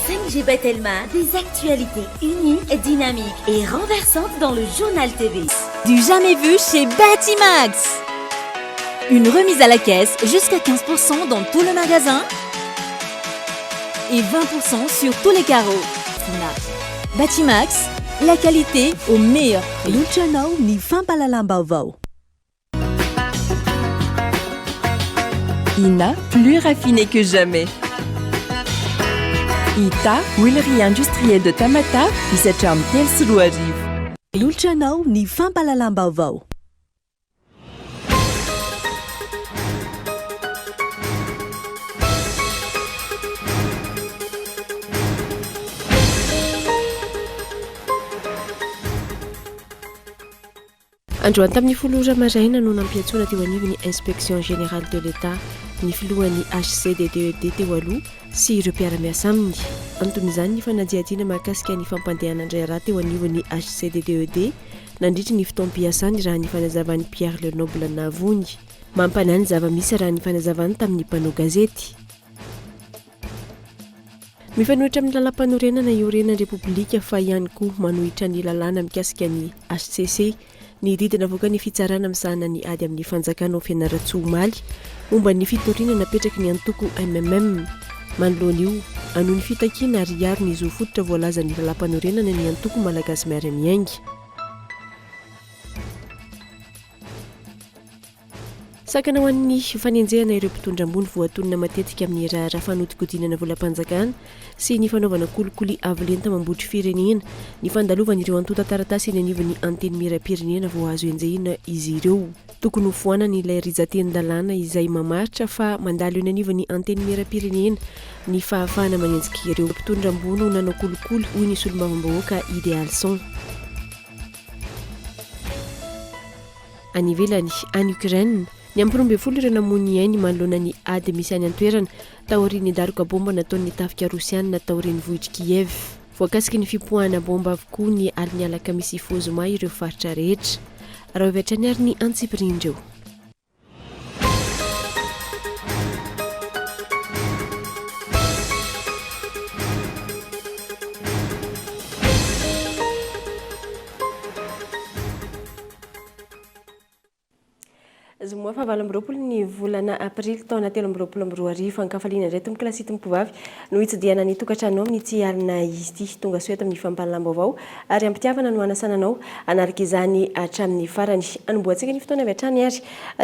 5G Batelma, des actualités uniques, dynamiques et renversantes dans le journal TV. Du jamais vu chez Batimax. Une remise à la caisse jusqu'à 15% dans tout le magasin et 20% sur tous les carreaux. Batimax, la qualité au meilleur prix. Luciano ni Fampalalambao. Ina, plus raffiné que jamais. Ita, huilerie industrielle de Tamata, isacham Telsuruariv. Luciano ni Fampalalambao. Androany tamin'ny folo maraina no nampiantsoana teo anivon'ny inspection générale de l'État ny filohan'ny HCDDED teo aloha sy ireo mpiara-miasa aminy. Anton'izany ny fanadihadiana mahakasika ny fampandehanandray raha teo anivon'ny HCDDED nandritra ny fotoam-piasany raha ny fanazavany Pierre Lenoble Navony. Mampanany zava-misy raha ny fanazavany tamin'ny mpanao gazety. Mifanohitra amin'ny lalam-panorenana iorenan'ny Repoblika fa ihany koa manohitra ny lalàna mikasika ny HCC. Ny ridina avoaka ny fitsarana misahana ny ady amin'ny fanjakana ao Fianarantsoa Omaly momba ny fitoriana napetraky ny antoko MMM. Manoloana io anoho ny fitakiana ary iaro ny zo fototra voalaza ny lalam-panorenana ny antoko malagasy miara-miaingy. Sakana ho an'ny fanenjehana ireo mpitondra ambony voatonona matetika amin'ny raha fanodikodinana volam-panjakana sy ny fanaovana kolikoly avolenta mambotry firenena ny fandalovana ireo antota taratasy eny anivon'ny anteny miram-pirenena vao azo enjehina izy ireo. Tokony ho foanana ilay rizateny-dalàna izay mamaritra fa mandalo eny anivon'ny anteny miram-pirenena ny fahafahana manenjika ireo mpitondra ambony ho nanao kolikoly hoy ny solombavambahoaka Idéal Son. Any ivelany any Ukraine ny ampirombe folo ireo namony ainy manoloana ny ady misy any an-toerana taorian'ny daroka bomba nataon'ny tafika rosianina taorian'ny vohitra Kiev. Voakasika ny fipoahana bomba avokoa ny aliny alaka misy fozoma ireo faritra rehetra. Raha ovetrany ary ny antsipirindreo. Zomoi fa 20 ny volana aprily taona 2024 ankafaliana indray tomboka lasity mpovavy no hitsidiana ny tokantrano amin'ny tsy alina izy ity tonga soeta amin'ny fampalalambavao ary ampitiavana no anasananao anaraka izany hatramin'ny farany anomboantsika ny fotoana avy hatrany ary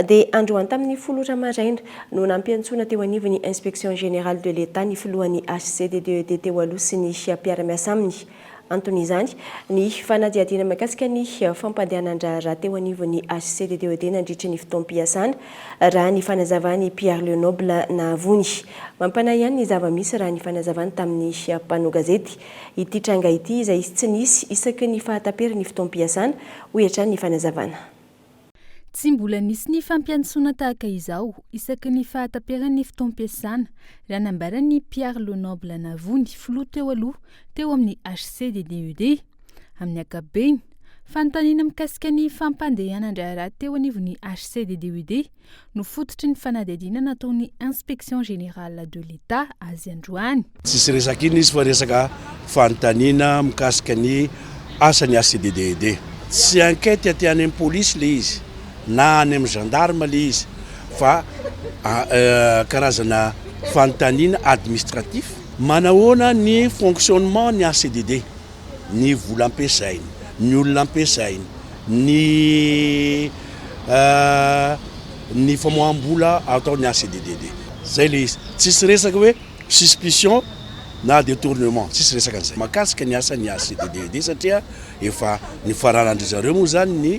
dia androany tamin'ny folo maraina no nampiantsona teo anivon'ny inspection générale de l'État ny filohan'ny HCDDED teo aloha sy ny mpiara-miasa aminy. Anton'izany ny fanadihadiana mahakasika ny fampandehanandra raha teo anivon'ny HCDDED nandritra ny fotoam-piasana raha ny fanazavany Pierre Lenoble Navony. Mampanahy ihany ny zava-misy raha ny fanazavany tamin'ny mpanao gazety. Ity tranga ity izay tsy nisy isaky ny fahataperany ny fotoam-piasana ho hatrany ny fanazavana. Tsy mbola nisy ny fampiantsoana tahaka izao isaky ny fahataperan'ny fotoam-piasana raha nambaran'ny Pierre Lenoble Navony filoha teo aloha teo amin'ny HCDDED. Amin'ny ankapobeny, fanontaniana mikasika ny fampandehanandra raha teo anivon'ny HCDDED no fototry ny fanadihadiana nataon'ny inspection générale de l'État azy androany. Tsisy resaka iny izy fa resaka fanontaniana mikasika ny asan'ny HCDDED. Tsy enquête aty any amin'ny polisy le izy na any amin'ny gendarme le izy fa karazana fanontaniana administratif manahoana ny fonctionnement ny HCDD, ny vola ampiasainy, ny olona ampiasainy, ny famoaham-bola ataon'ny HCDD. Zay le izy. Tsisy resaka hoe suspicion na détournement, tsisy resaka an'izay. Makasika ny asan'ny HCDD satria efa ny faranandry zareo moa zany ny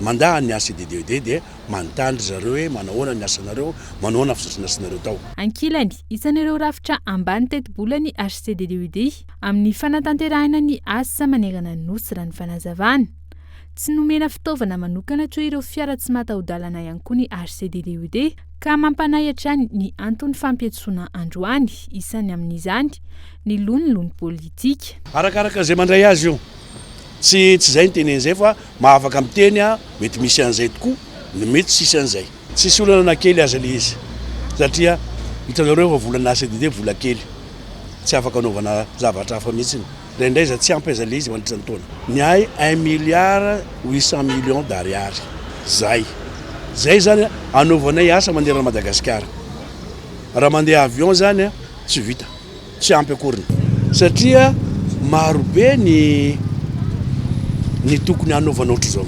mandahan'ny HCDDED dia manontany zareo hoe manahoana ny asanareo, manahoana fisaotsana asanareo tao. Ankilany isan'ireo rafitra ambany teti-bola ny HCDDED amin'ny fanatanterahina ny asa manerana ny nosy raha ny fanazavana. Tsy nomena fitaovana manokana toy ireo fiara tsy mataho-dalana ihany koa ny HCDDED ka mampanahy hatrany ny antony fampiantsoana androany isany amin'izany ny lonilony politika. Arakaraka izay mandray azy io. Tsy zay ny tenen'izay fa mahafaka miteny mety misy an'izay tokoa, mety sisy an'izay. Tsisy olana kely aza le izy. Satria hitanareo fa volana HCDD vola kely. tsy afaka anaovana zavatra hafa mihitsiny indray za tsy ampy aiza le izy mandritran'ny taona ny ay 1 milliard 800 millions d'ariary zay zany anaovanay asa mandeha na Madagasikara raha mandeha avion zany tsy vita tsy ampy akoriny satria marobe ny tokony anaovana ohatry zao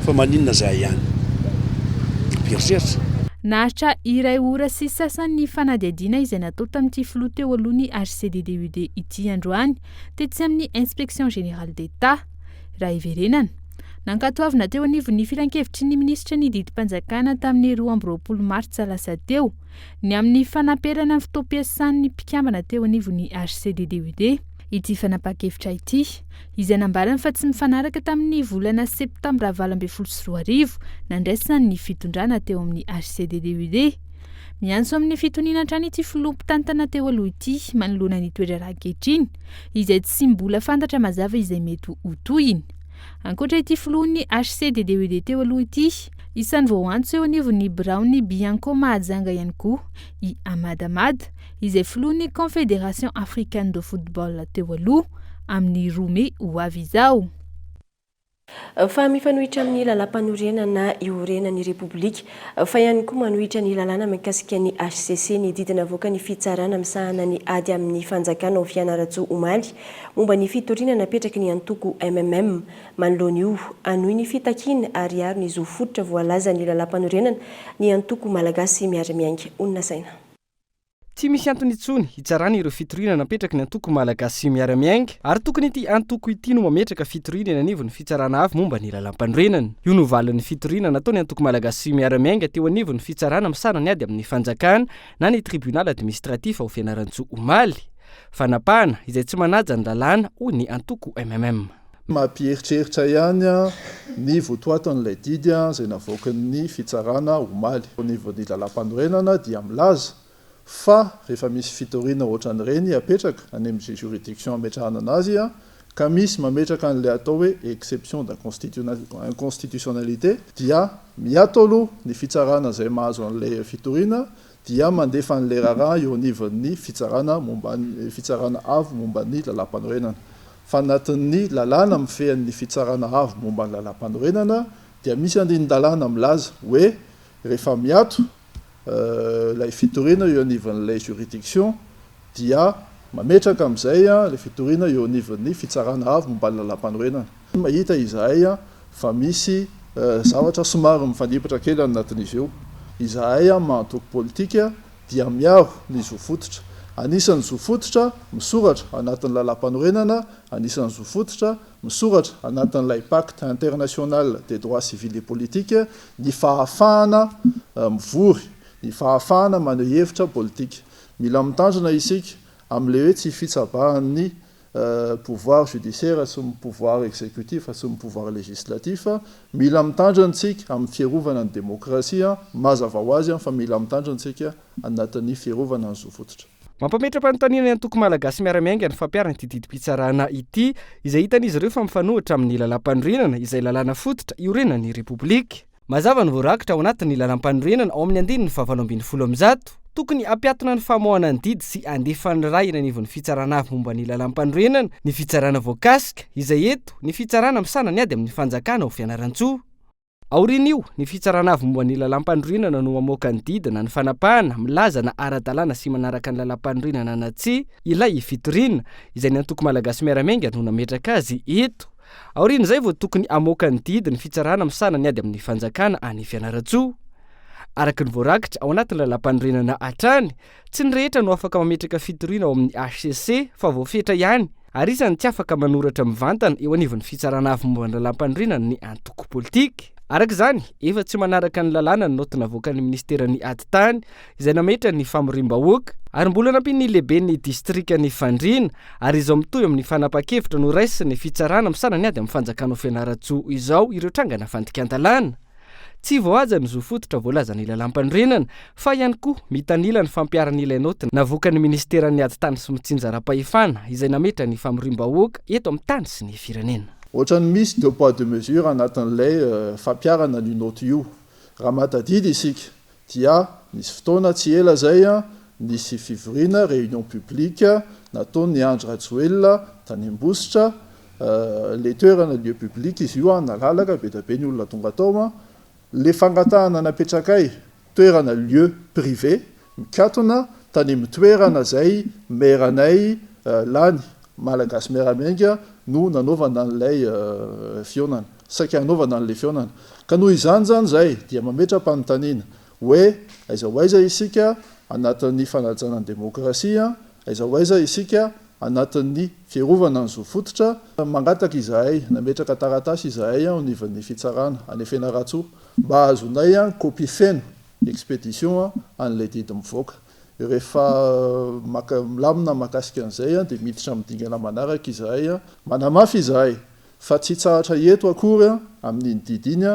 fa maninona zay ihany pieritreritra Nahatra iray ora sy sasan'ny fanadihadiana izay natao tamin'ity filoha teo aloha ny HCDDUD ity androany tetsy amin'ny Inspection Générale d'État raha iverenana nankatoavina teo anivon'ny filan-kevitry ny minisitra ny didim-panjakana tamin'ny 12 Martsa lasa teo ny amin'ny fanaperana ny fotoam-piasan'ny mpikambana teo anivon'ny HCDDUD ity fanapa-kevitra ity izay nambarany fa tsy mifanaraka tamin'ny volana septambra 2024 nandraisan'ny fitondrana teo amin'ny HCDDUD mianso amin'ny fitoniana hatrany ity filoha mpitantana teo aloha ity manoloana ny toetra raha ankehitriny izay tsy mbola fantatra mazava izay mety hotohiny. Ankoatra ity filohan'ny HCDDUD teo aloha ity isan'ny vao antso eo anivon'ny Brown Bianco Mahajanga ihany koa i Amadamada izay filohan'ny Confédération Africaine de Football teo aloha amin'ny Rome ho avy izao. Fa mifanohitra amin'ny lalam-panorenana na iorenan'ny Repoblika fa ihany koa manohitra ny lalàna mikasika ny HCC ny didina avoaka ny fitsarana misahana ny ady amin'ny fanjakana ao Fianarantsoa Omaly momba ny fitoriana napetraky ny antoko MMM manoloana io anohy ny fitakiana ary aro ny zo fototra voalaza ny lalam-panorenana ny antoko malagasy miara-miainga onona saina. Tsy misy antony intsony hitsarana ireo fitoriana napetraky ny antoko malagasy miara-miainga ary tokony ity antoko ity no mametraka fitoriana anivon'ny fitsarana avy momba ny lalam-panorenana. Io no valin'ny fitoriana natao ny antoko malagasy miara-miainga teo anivon'ny fitsarana misana ny ady amin'ny fanjakana na ny tribunal administratif ao Fianarantsoa Omaly fanapahana izay tsy manaja ny lalàna hoy ny antoko MMM. Mampieritreritra ihany ny votoaton'ilay didy izay navoakan'ny fitsarana Omaly. Au niveau ny lalam-panorenana dia milaza fa rehefa misy fitoriana ohatran'ireny apetraka any amin'izay juridiction ametrahana anazy ka misy mametraka an'ilay atao hoe exception d'inconstitutionnalité dia miato aloha ny fitsarana izay mahazo an'ilay fitoriana dia mandefa an'ilay raharaha eo anivon'ny fitsarana avy momba ny lalam-panorenana. Fa anatin'ny lalàna mifehan'ny fitsarana avy momba ny lalam-panorenana dia misy andinin-dalàna milaza hoe rehefa miato lay fitoriana eo anivon'ilay juridiction dia mametraka amin'izay lay fitoriana eo anivon'ny fitsarana avy momba ny lalam-panorenana. Mahita izahay fa misy zavatra somary mifandipatra kely anatin'izy io. Izahay mantoko politika dia miaro ny zo fototra. Anisan'ny zo fototra misoratra anatin'ny lalam-panorenana, anisan'ny zo fototra misoratra anatin'ilay pacte international des droits civils et politiques ny fahafahana mivory ny fahafahana maneho hevitra politika. Mila mitandrina isika amin'ilay hoe tsy fitsabahan'ny pouvoir judiciaire sy ny pouvoir exécutif sy ny pouvoir législatif. Mila mitandrina isika amin'ny fiarovana ny demokrasia mazava ho azy fa mila mitandrina isika anatin'ny fiarovana ny zo fototra. Mampametra-panontaniana ny antoko malagasy miara-miainga ny fampiarana ity didim-pitsarana ity izay hitan'izy ireo fa mifanohitra amin'ny lalam-panorenana izay lalàna fototra iorenan'ny Repoblika. Mazava ny voarakitra ao anatin'ny lalam-panorenana ao amin'ny andininy 720 tokony ampiatona ny famoahana ny didy sy andefany ray ny anivon'ny fitsarana avy momba ny lalam-panorenana ny fitsarana voakasika izay eto ny fitsarana misana ny ady amin'ny fanjakana ao Fianarantsoa. Aorin'io ny fitsarana avy momba ny lalam-panorenana no mamoaka ny didina ny fanapahana milaza na ara-dalàna sy manaraka ny lalam-panorenana na tsy ilay fitoriana izay ny antoko malagasy miara-miainga no nametraka azy eto. Aorin'izay vao tokony amoaka ny didy ny fitsarana misana ny ady amin'ny fanjakana any Fianarantsoa. Araky ny voarakitra ao anatin'ny lalam-panorenana hatrany tsy ny rehetra no afaka mametraka fitoriana ao amin'ny HCC fa voafetra ihany ary isany tsy afaka manoratra mivantana eo anivon'ny fitsarana avy momba ny lalam-panorenana ny antoko politika. Arak'izany efa tsy manaraka ny lalàna ny noty navoakan'ny ministeran'ny ady tany izay nametra ny famorim-bahoaka ary mbola nampiany lehibe ny distrikan'ny Fandriana ary izao mitohy amin'ny fanapa-kevitra no raisiny fitsarana misana ny ady amin'ny fanjakana Fianarantsoa izao ireo trangana fandikan-dalàna. Tsy voahaja ny zo fototra voalaza ny lalam-panorenana fa ihany koa mitanila ny fampiaran'ilay noty navoakan'ny ministeran'ny ady tany sy mitsinjaram-pahefana izay nametra ny famorim-bahoaka eto amin'ny tany sy ny firenena. Ohatrany misy deux poids deux mesures anatin'ilay fampiarana ny noty io. Raha matadidy isika dia nisy fotoana tsy ela zay nisy fivorina réunion publique nataony Andry Rajoelina tany Ambositra le toerana lieu public izy io nalalaka be da be ny olona tonga tao le fangatahana napetrakay toerana lieu privé mikatona tany mitoerana zay meranay lany malagasy meramenga no nanaovana an'ilay fionana saika hanaovana an'ilay fionana ka noho izany zany zay dia mametram-panontaniana hoe aiza ho aiza isika anatin'ny fanajana ny demokrasia aiza ho aiza isika anatin'ny fiarovana ny zo fototra mangataka izahay nametraka taratasy izahay ao nivan'ny fitsarana anefena ratsoa mba azonay kopy feno expédition an'ilay didy mivoaka rehefa milamina makasika an'izay dia miditra midingana manaraka izahay manamafy izahay fa tsy tsahatra eto akory amin'iny didy iny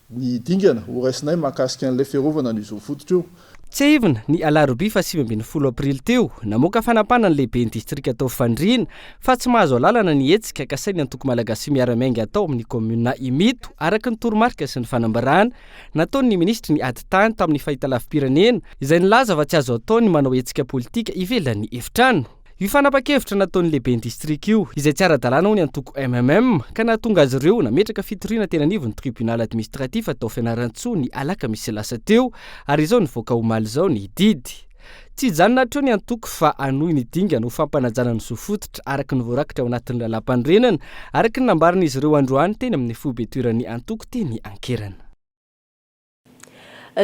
ny dingana ho raisinay makasika an'ilay fiarovana ny zo fototra io tsy aivina ny alarobia fa 7 aprily teo namoaka fanapana ny lehibe ny distrika atao fandriana fa tsy mahazo alalana ny hetsika kasainy antoko malagasy miaramainga atao amin'ny komuna imito araka ny toromarika sy ny fanambarana nataony ministra ny ady tany tamin'ny fahitalafi-pirenena izay nilaza fa tsy azo ataony manao hetsika politika ivelan'ny efitrano io fanapa-kevitra nataony lehibe ny distrika io izay tsy ara-dalàna ho ny antoko MMM ka nahatonga azy ireo nametraka fitoriana tena anivon'ny tribunal administratif atao Fianarantsoa ny alaka misy lasa teo ary izao nivoaka omaly zao ny didy tsy janona hatreo ny antoko fa anohy ny dingana ho fampanajana ny zo fototra araka ny voarakitra ao anatin'ny lalam-pandrenana araka ny nambarana izy ireo androany teny amin'ny foibetoeran'ny antoko teny ankerana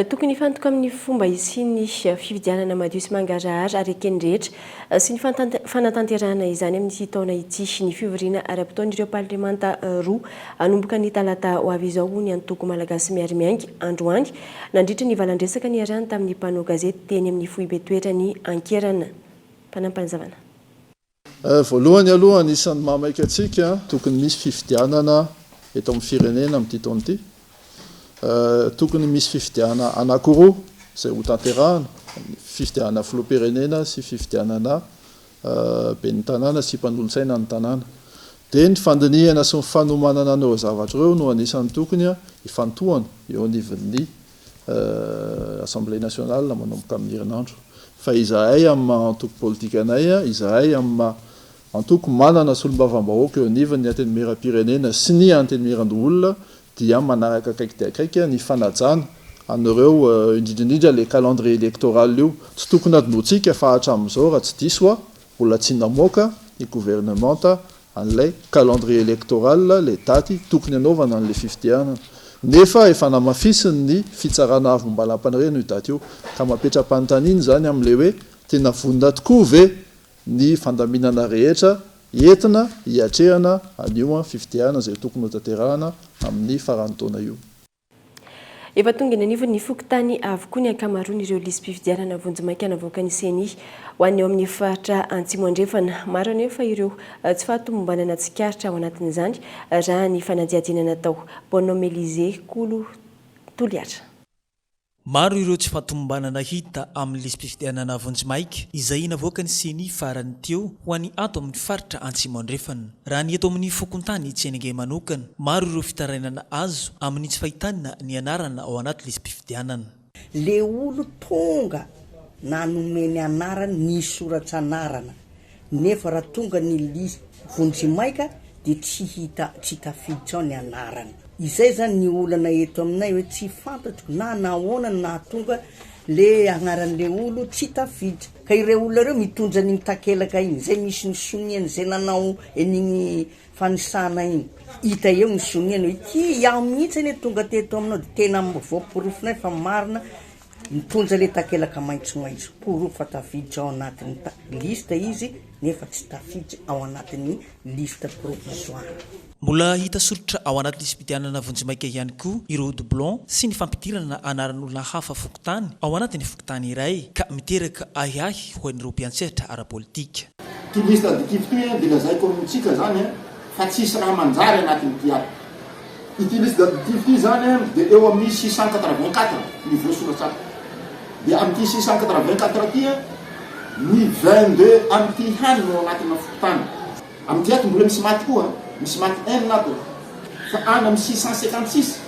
tokony fantoka amin'ny fomba isiny fividianana madio sy mangarahara ary ekeny rehetra sy ny fanatanterahana izany amin'ny taona ity ny fivoriana ara-potoan'ireo parlemanta roa anomboka ny talata ho avy izao ny antoko malagasy miarimiangy androany nandritra ny valandresaka ny arahany tamin'ny mpanao gazety teny amin'ny foibetoerany ankerana mpanampanazavana voalohany aloha anisan'ny mahamaika atsika tokony misy fividianana eto amin'ny firenena amin'ity taona ity tokony misy fifidiana anankiroa zay ho tanterahana fifidiana filoam-pirenena sy fifidianana ben'ny tanàna sy mpanolontsaina ny tanàna dia ny fandinihana sy ny fanomanana an'ireo zavatra ireo no anisan'ny tokony hifantohana eo anivon'ny assemblée nationale manomboka amin'ny herinandro fa izahay amin'ny antoko politika anay izahay amin'ny antoko manana solombavam-bahoaka eo anivon'ny antenimieram-pirenena sy ny antenimiran-olona dia manaraka akaiky dia akaiky ny fanajana anareo indrindrindrindra le calendrier électoral io tsy tokony adinotsika fa hatramin'izao raha tsy diso mbola tsy namoaka ny gouvernementa an'ilay calendrier électoral le daty tokony anaovana an'ilay fifidianana nefa efa namafisiny ny fitsarana avy momba lampanireny io daty io ka mapetra-panontaniana zany amin'ilay hoe tena vonina tokoa ve ny fandaminana rehetra entina hiatrehana anio fifidiana zay tokony ho tanterahana amin'ny farantaona io efa tonga ny anivony ny fokontany avokoa ny ankamaroany ireo lisy mpifidianana vonjimaika navoaka ny CENI ho an'ny eo amin'ny faritra Antsimo andrefana maro anefa ireo tsy fahatomombanana tsikaritra ao anatin'izany raha ny fanadihadinana tao Bonhomme Élisée Kolo Toliatra maro ireo tsy fahatomombanana hita amin'ny lisy mpifidianana vonjimaika izay navoaka ny CENI farany teo ho an'ny ato amin'ny faritra Antsimo andrefana raha ny eto amin'ny fokontany tsy enige manokana maro ireo fitarainana azo amin'ny tsy fahitana ny anarana ao anaty lisy mpifidianana le olo tonga nanomeny anarana ny soratra anarana nefa raha tonga ny lisy vonjimaika dia tsy hitafiditra ao ny anarana izay zany ny olana eto aminay hoe tsy fantatro na nahoana na tonga le agnaran'le olo tsy tafiditra ka ireo olona reo mitondra ny takelaka iny zay misy ny soniany zay nanao enigny fanisana iny hita eo ny soniany hoe ty iaho mihitsy ane tonga teto aminao dia tena voaporofonay fa marina mitondra le takelaka maitsomaitso porofa tafiditra ao anatin'ny lista izy nefa tsy tafiditra ao anatin'ny lista provisoire mbola hita soritra ao anaty lisy mpidianana vonjimaika ihany koa ireo doublon sy ny fampidirana anaran'olona hafa fokontany ao anatin'ny fokontany iray ka miteraka ahiahy ho an'ireo mpiantsehatra ara-politika ty lista additif dia lazaiko amintsika zany fa tsisy raha manjary anatin'ny piaty ity lista additif ty zany dia eo amin'ny 684 ny voasoratsaka dia amin'ity 684 ty ny 22 amin'ity hany no anatina fokontany amin'ty aty mbola misy maty koa misy maty nato fa any amin'ny 656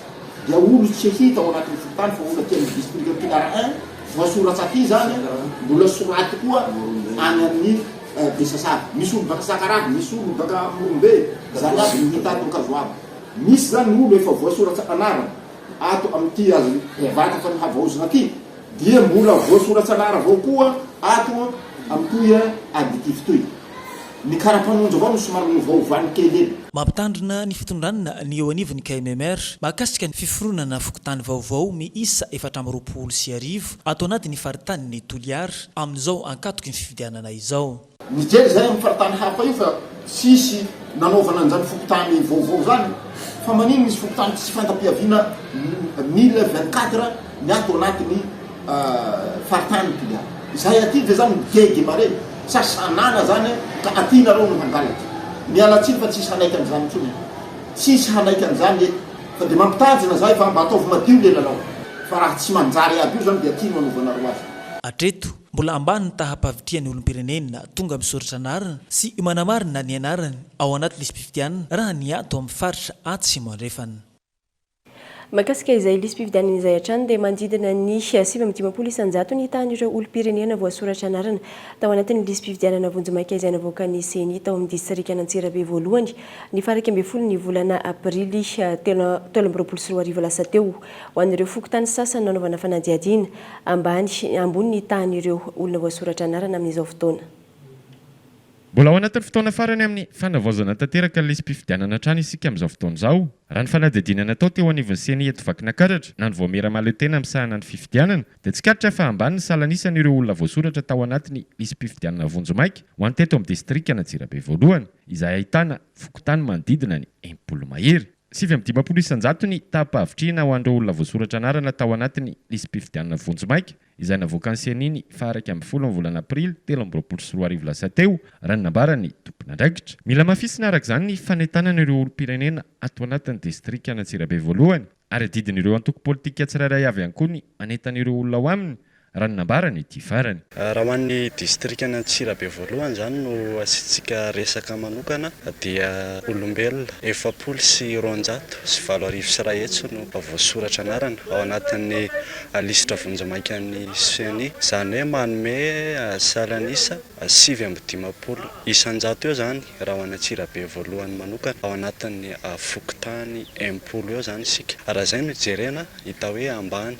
dia olo tsy hita ao anatin'ny fokontany fa olo aty amin'ny district pilar 1 voasoratra aty zany mbola soraty koa any amin'ny Besasavy. Misy olo baka Sakarady, misy olo baka Morombe, zany aby mihita ato Kazoava. Misy zany olo efa voasoratra anarana ato amin'ity azy bevata fa havaozina aty, dia mbola voasoratra anara avao koa ato amin'toy additif toy. Ny karapanonjo avao no somary novaovany kely eny. Mampitandrina ny fitondranana ny eo anivon'ny KMMR mahakasika ny fiforonana fokotany vaovao miisa 420 ato anatin'ny faritany Toliara amin'izao ankatoky ny fifidianana izao. Mijery zay amin'ny faritany hafa io fa sisy nanaovana an'izany fokotany vaovao zany fa manino misy fokotany tsy fantam-piaviana 1024 ny ato anatin'ny faritany Toliara. Izay aty dia zany migegy mare sasanana zany ka aty nareo no hangalatra. Mialatsiny fa tsisy hanaiky an'izany intsony. Tsisy hanaiky an'izany fa dia mampitanjina zay fa mba ataovy madio le lalao. Fa raha tsy manjary aby io zany dia aty no anaovanareo azy. Atreto mbola ambany ny tahapavitrian'ny olom-pirenena tonga misoratra anarana sy manamarina ny anarany ao anaty lisy mpifidianana raha ny ato amin'ny faritra Atsimo andrefana. Mahakasika izay lisy mpifidianana izay hatrany dia manodidina ny 5,900 ny tahan'ireo olom-pirenena voasoratra anarana tao anatin'ny lisy mpifidianana vonjy-maika izay navoaka ny CENI tao amin'ny distrika Antsirabe voalohany ny faraka 12 ny volana aprily 2024 lasa teo ho an'ireo fokotany sasany nanaovana fanadihadiana ambony ny tahan'ireo olona voasoratra anarana amin'izao fotoana. Mbola ao anatin'ny fotoana farany amin'ny fanavaozana tanteraka lisy mpifidianana hatrany isika amin'izao fotoana izao. Raha ny fanadihadiana natao teo anivon'ny CENI eto Vakinankaratra na ny voamera mahaleo-tena amin'ny sahana ny fifidianana dia tsy karitra fa ambany ny salanisan'ireo olona voasoratra tao anatin'ny lisy mpifidianana vonjy-maika ho an'ny teto amin'ny distrika Antsirabe voalohany izay ahitana fokotany manodidina ny 10 mahery. 7,900 ny tahapavitrina ho an'ireo olona voasoratra anarana tao anatin'ny lisy mpifidianana vonjy-maika izay navoaka ny CENI ny faharaiky amin'ny 10 volana aprily 2024 lasa teo raha ny nambaran'ny tompon'andraikitra. Mila mafisina araka izany ny fanentanan'ireo olom-pirenena ato anatin'ny distrika Antsirabe voalohany ary adidin'ireo antoko politika tsirairay avy ihany koa ny manentan'ireo olona ao aminy raha ny nambarany ity farany. Raha ho an'ny distrika Antsirabe voalohany zany no asitsika resaka manokana dia olombelona 720 sy 720 no voasoratra anarana ao anatin'ny lisitra vonjy-maikan'ny CENI, izany hoe manome salanisa 7,50 isan-jato eo zany raha ho an'ny Antsirabe voalohany manokana ao anatin'ny fokotany 10 eo zany isika. Raha izay no jerena hita hoe ambany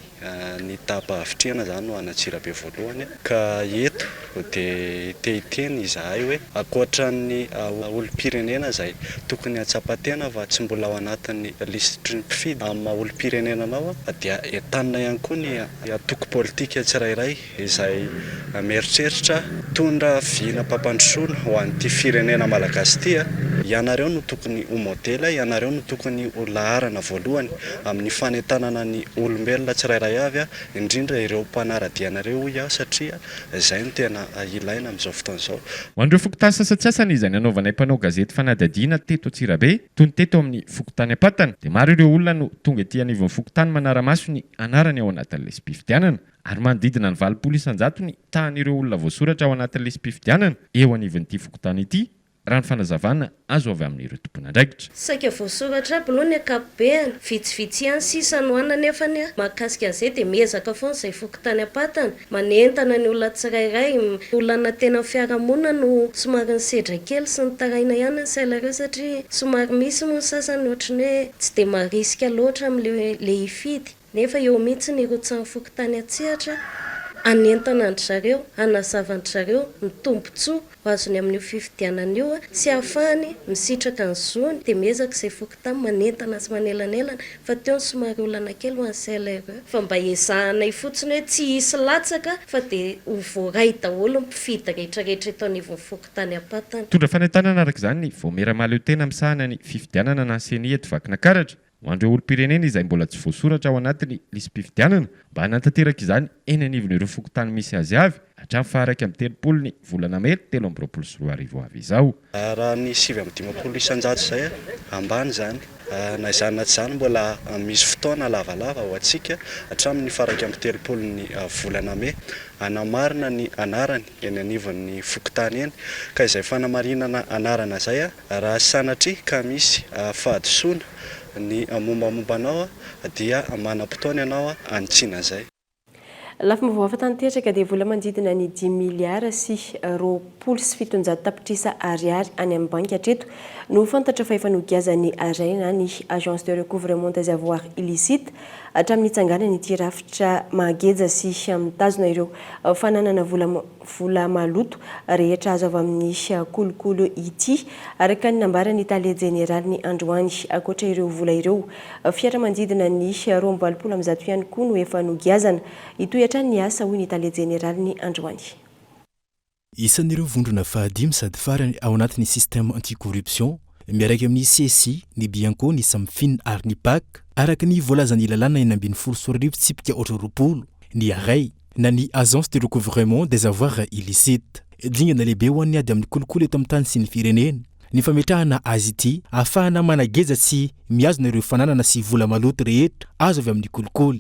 ny tahapavitriana zany no Antsirabe voalohany ka eto dia tehiteny izahay hoe akoatran'ny olom-pirenena izay tokony hatsapatena fa tsy mbola ao anatin'ny lisitry ny mpifidy amin'ny olom-pirenenanao dia entanina ihany koa ny antoko politika tsirairay izay mieritreritra tondra viana mpampandrosoana ho an'ity firenena malagasy ity. Ianareo no tokony ho modela, ianareo no tokony ho laharana voalohany amin'ny fanentanana ny olombelona tsirairay avy indrindra ireo mpanaradianareo satria izay no tena ilaina amin'izao fotoana izao. Ho an'ireo fokotany sasatsasany izay nanaovanay mpanao gazety fanadihadiana teto Antsirabe toy ny teto amin'ny fokotany Apatana dia maro ireo olona no tonga ety anivon'ny fokotany manara-maso ny anarany ao anatin'ny lisy mpifidianana ary manodidina ny 700 ny tahan'ireo olona voasoratra ao anatin'ny lisy mpifidianana eo anivon'ity fokotany ity raha ny fanazavana azo avy amin'ireo tompon'andraikitra. Saika voasoratra aby aloha ny akapobeany vitsivitsy ihany sisa no ana nefa ny mahakasika an'izay dia miezaka foana izay fokotany Apatana manentana ny olona tsirairay olona tena fiarahamonina no somary ny sedra kely sy ny taraina ihany ny sainareo satria somary misy moa ny sasany ohatrany hoe tsy dia marisika loatra amin'le hifidy nefa eo mihitsy ny rotsany fokotany atsihatra anentana andry zareo anazavandry zareo ny tombontsoa azony amin'ny fifidianana io sy ahafahany misitraka ny zony dia miezaka izay fokotany manentana sy manelanelana fa teo ny somary olana kely ho an'ny sainareo fa mba ezahanay fotsiny hoe tsy hisy latsaka fa dia ho voaray daholo mpifidy rehetrarehetra eto anivon'ny fokotany Apatana. Tondra fanentanana araka izany ny voamera mahaleo-tena amin'ny sahana ny fifidianana na CENI eto Vakinankaratra ho an'ireo olom-pirenena izay mbola tsy voasoratra ao anatin'ny lisy mpifidianana mba hanatanteraka izany eny anivon'ireo fokotany misy azy avy hatramin'ny faharaiky amin'ny 30 ny volana May 2024 avy izao. Raha ny 7,50 isan-jato izay ambany zany na izany na tsy izany mbola misy fotoana lavalava ho antsika hatramin'ny faharaiky amin'ny 30 ny volana May anamarina ny anarany eny anivon'ny fokotany eny ka izay fanamarinana anarana izay raha sanatria ka misy fahadisoana ny mombamombanao dia manam-potoana ianao antsiana izay. lafa mavoafa tanteraka dia vola manodidina ny 10 miliara sy 27 tapitrisa ariary any amin'ny banky hatreto no fantatra fa efa nogiazan'ny araina ny agence de recouvrement des avoirs illicites hatramin'ny itsanganany ity rafitra mahageja sy mitazona ireo fananana vola maloto rehetra azo avy amin'ny kolokolo ity araka ny nambarany Italia Général ny androany akoatra ireo vola ireo fiara manodidina ny 220 ihany koa no efa nogiazana itoy ny asa hoy ny Italia Général ny androany. Isan'ireo vondrona fahadimy sady farany ao anatin'ny système anticorruption miaraka amin'ny CSI, ny Bianco, ny Samfin ary ny PAC araka ny voalazan'ny lalàna 40 tsipika 8 ny AREI na ny agence de recouvrement des avoirs illicites. Dingana lehibe ho an'ny ady amin'ny kolokolo eto amin'ny tany sy ny firenena ny fametrahana azy ity ahafahana manageza sy miazona ireo fananana sy vola maloto rehetra azo avy amin'ny kolokolo.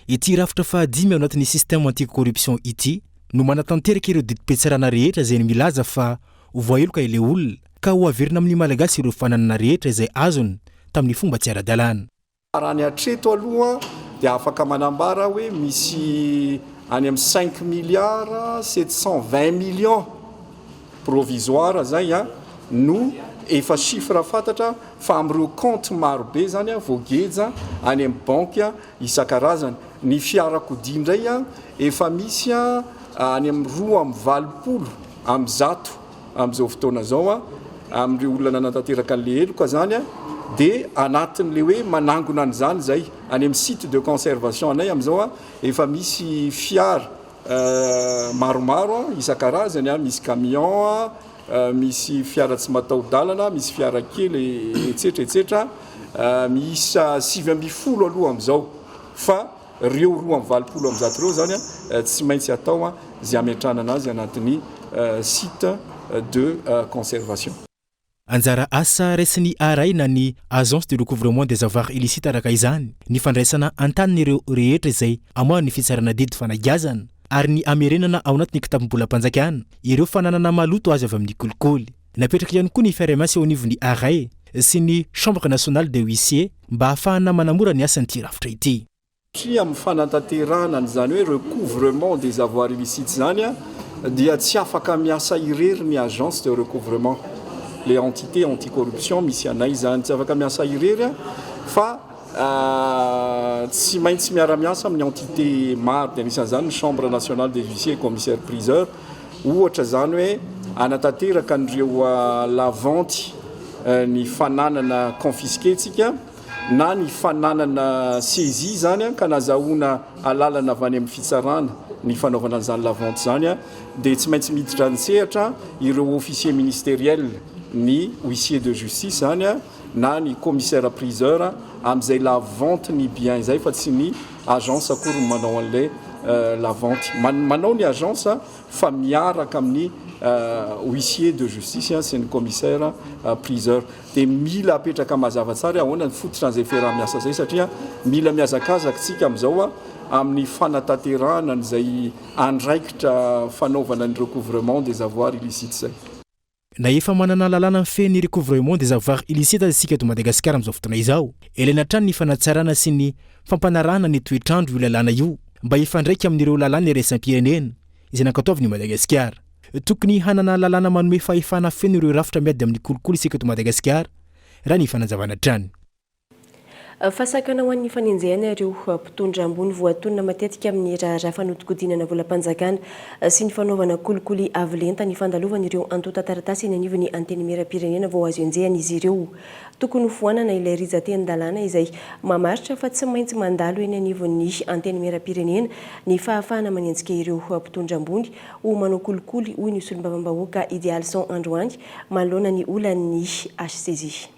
Ity rafitra fahadimy ao anatin'ny système anticorruption ity no manatanteraka ireo didim-petsarana rehetra izay milaza fa voaheloka ilay olona ka ho averina amin'ny malagasy ireo fananana rehetra izay azony tamin'ny fomba tsy ara-dalàna. Raha ny hatreto aloha dia afaka manambara hoe misy any amin'ny 5 milliards 720 millions provisoire zay no efa chiffre fantatra fa am'ireo compte marobe zany voageja any amin'ny banky isan-karazany. Ny fiarakodia indray efa misy any amin'ny 220 amin'ny 100 amin'izao fotoana zao amin'ireo olona nanatanteraka an'le heloka zany dia anatin'le hoe manangona an'izany zay any amin'ny site de conservation anay amin'izao efa misy fiara maromaro isan-karazany misy camion misy fiara tsy mataho-dalana misy fiara kely etc etc misy 720 aloha amin'izao fa reo 220 amin'zato reo zany tsy maintsy atao zay ametrahana anazy anatin'ny site de conservation. Anjara asa raisin'ny AREI na ny agence de recouvrement des avoirs illicites araka izany ny fandraisana antanin'ireo rehetra izay amoahany fitsarana didy fanagiazana ary ny amerenana ao anatin'ny kitapo-bola mpanjakana ireo fananana maloto azy avy amin'ny kolikoly. Napetraka ihany koa ny fiaraha-miasa eo anivon'ny AREI sy ny chambre nationale de huissier mba ahafahana manamora ny asan'ity rafitra ity. Amin'ny fanantanterahana zany hoe recouvrement des avoirs illicites zany dia tsy afaka miasa irery ny agence de recouvrement les entités anticorruption misy anay zany tsy afaka miasa irery fa tsy maintsy miara-miasa amin'ny entité maro dia anisan'izany ny chambre nationale des huissiers commissaire priseur ohatra zany hoe anatanteraka an'ireo lavanty ny fananana confisqué tsika na ny fananana saisie zany ka nazahoana alalana avy any amin'ny fitsarana ny fanaovana an'izany lavanty zany dia tsy maintsy miditra ny-sehatra ireo officier ministériel ny huissier de justice zany na ny commissaire priseur amin'izay lavanty ny bien izay fa tsy ny agence akory manao an'ilay lavanty manao ny agence fa miaraka amin'ny huissier de justice sy ny commissaire priseur dia mila apetraka mazava tsara ahoana ny fototra an'izay fiaraha-miasa zay satria mila miazakazaka tsika amin'izao amin'ny fanatanterahana n'izay andraikitra fanaovana ny recouvrement des avoirs illicites zay. Na efa manana lalàna feny recouvrement des avoirs illicites isika eto Madagasikara amin'izao fotoana izao ilaina hatrany ny fanatsarana sy ny fampanarahana ny toetrandro io lalàna io mba hifandraika amin'ireo lalàna iraisam-pirenena izay nankataovy ny Madagasikara. Tokony hanana lalàna manome fahefana feno ireo rafitra miady amin'ny kolokolo isika eto Madagasikara raha ny fanazavana hatrany. Fasakana ho an'ny fanenjehana ireo mpitondra ambony voatonona matetika amin'ny raha fanodikodinana volam-panjakana sy ny fanaovana kolikoly avolenta ny fandalovana ireo antota taratasy eny anivon'ny antenimieram-pirenena vao azo enjehana izy ireo. Tokony foanana ilay rizateny-dalàna izay mamaritra fa tsy maintsy mandalo eny anivon'ny antenimieram-pirenena ny fahafahana manenjika ireo mpitondra ambony ho manao kolikoly hoy ny solombavam-bahoaka Idéalson Androany manoloana ny olan'ny HCJ.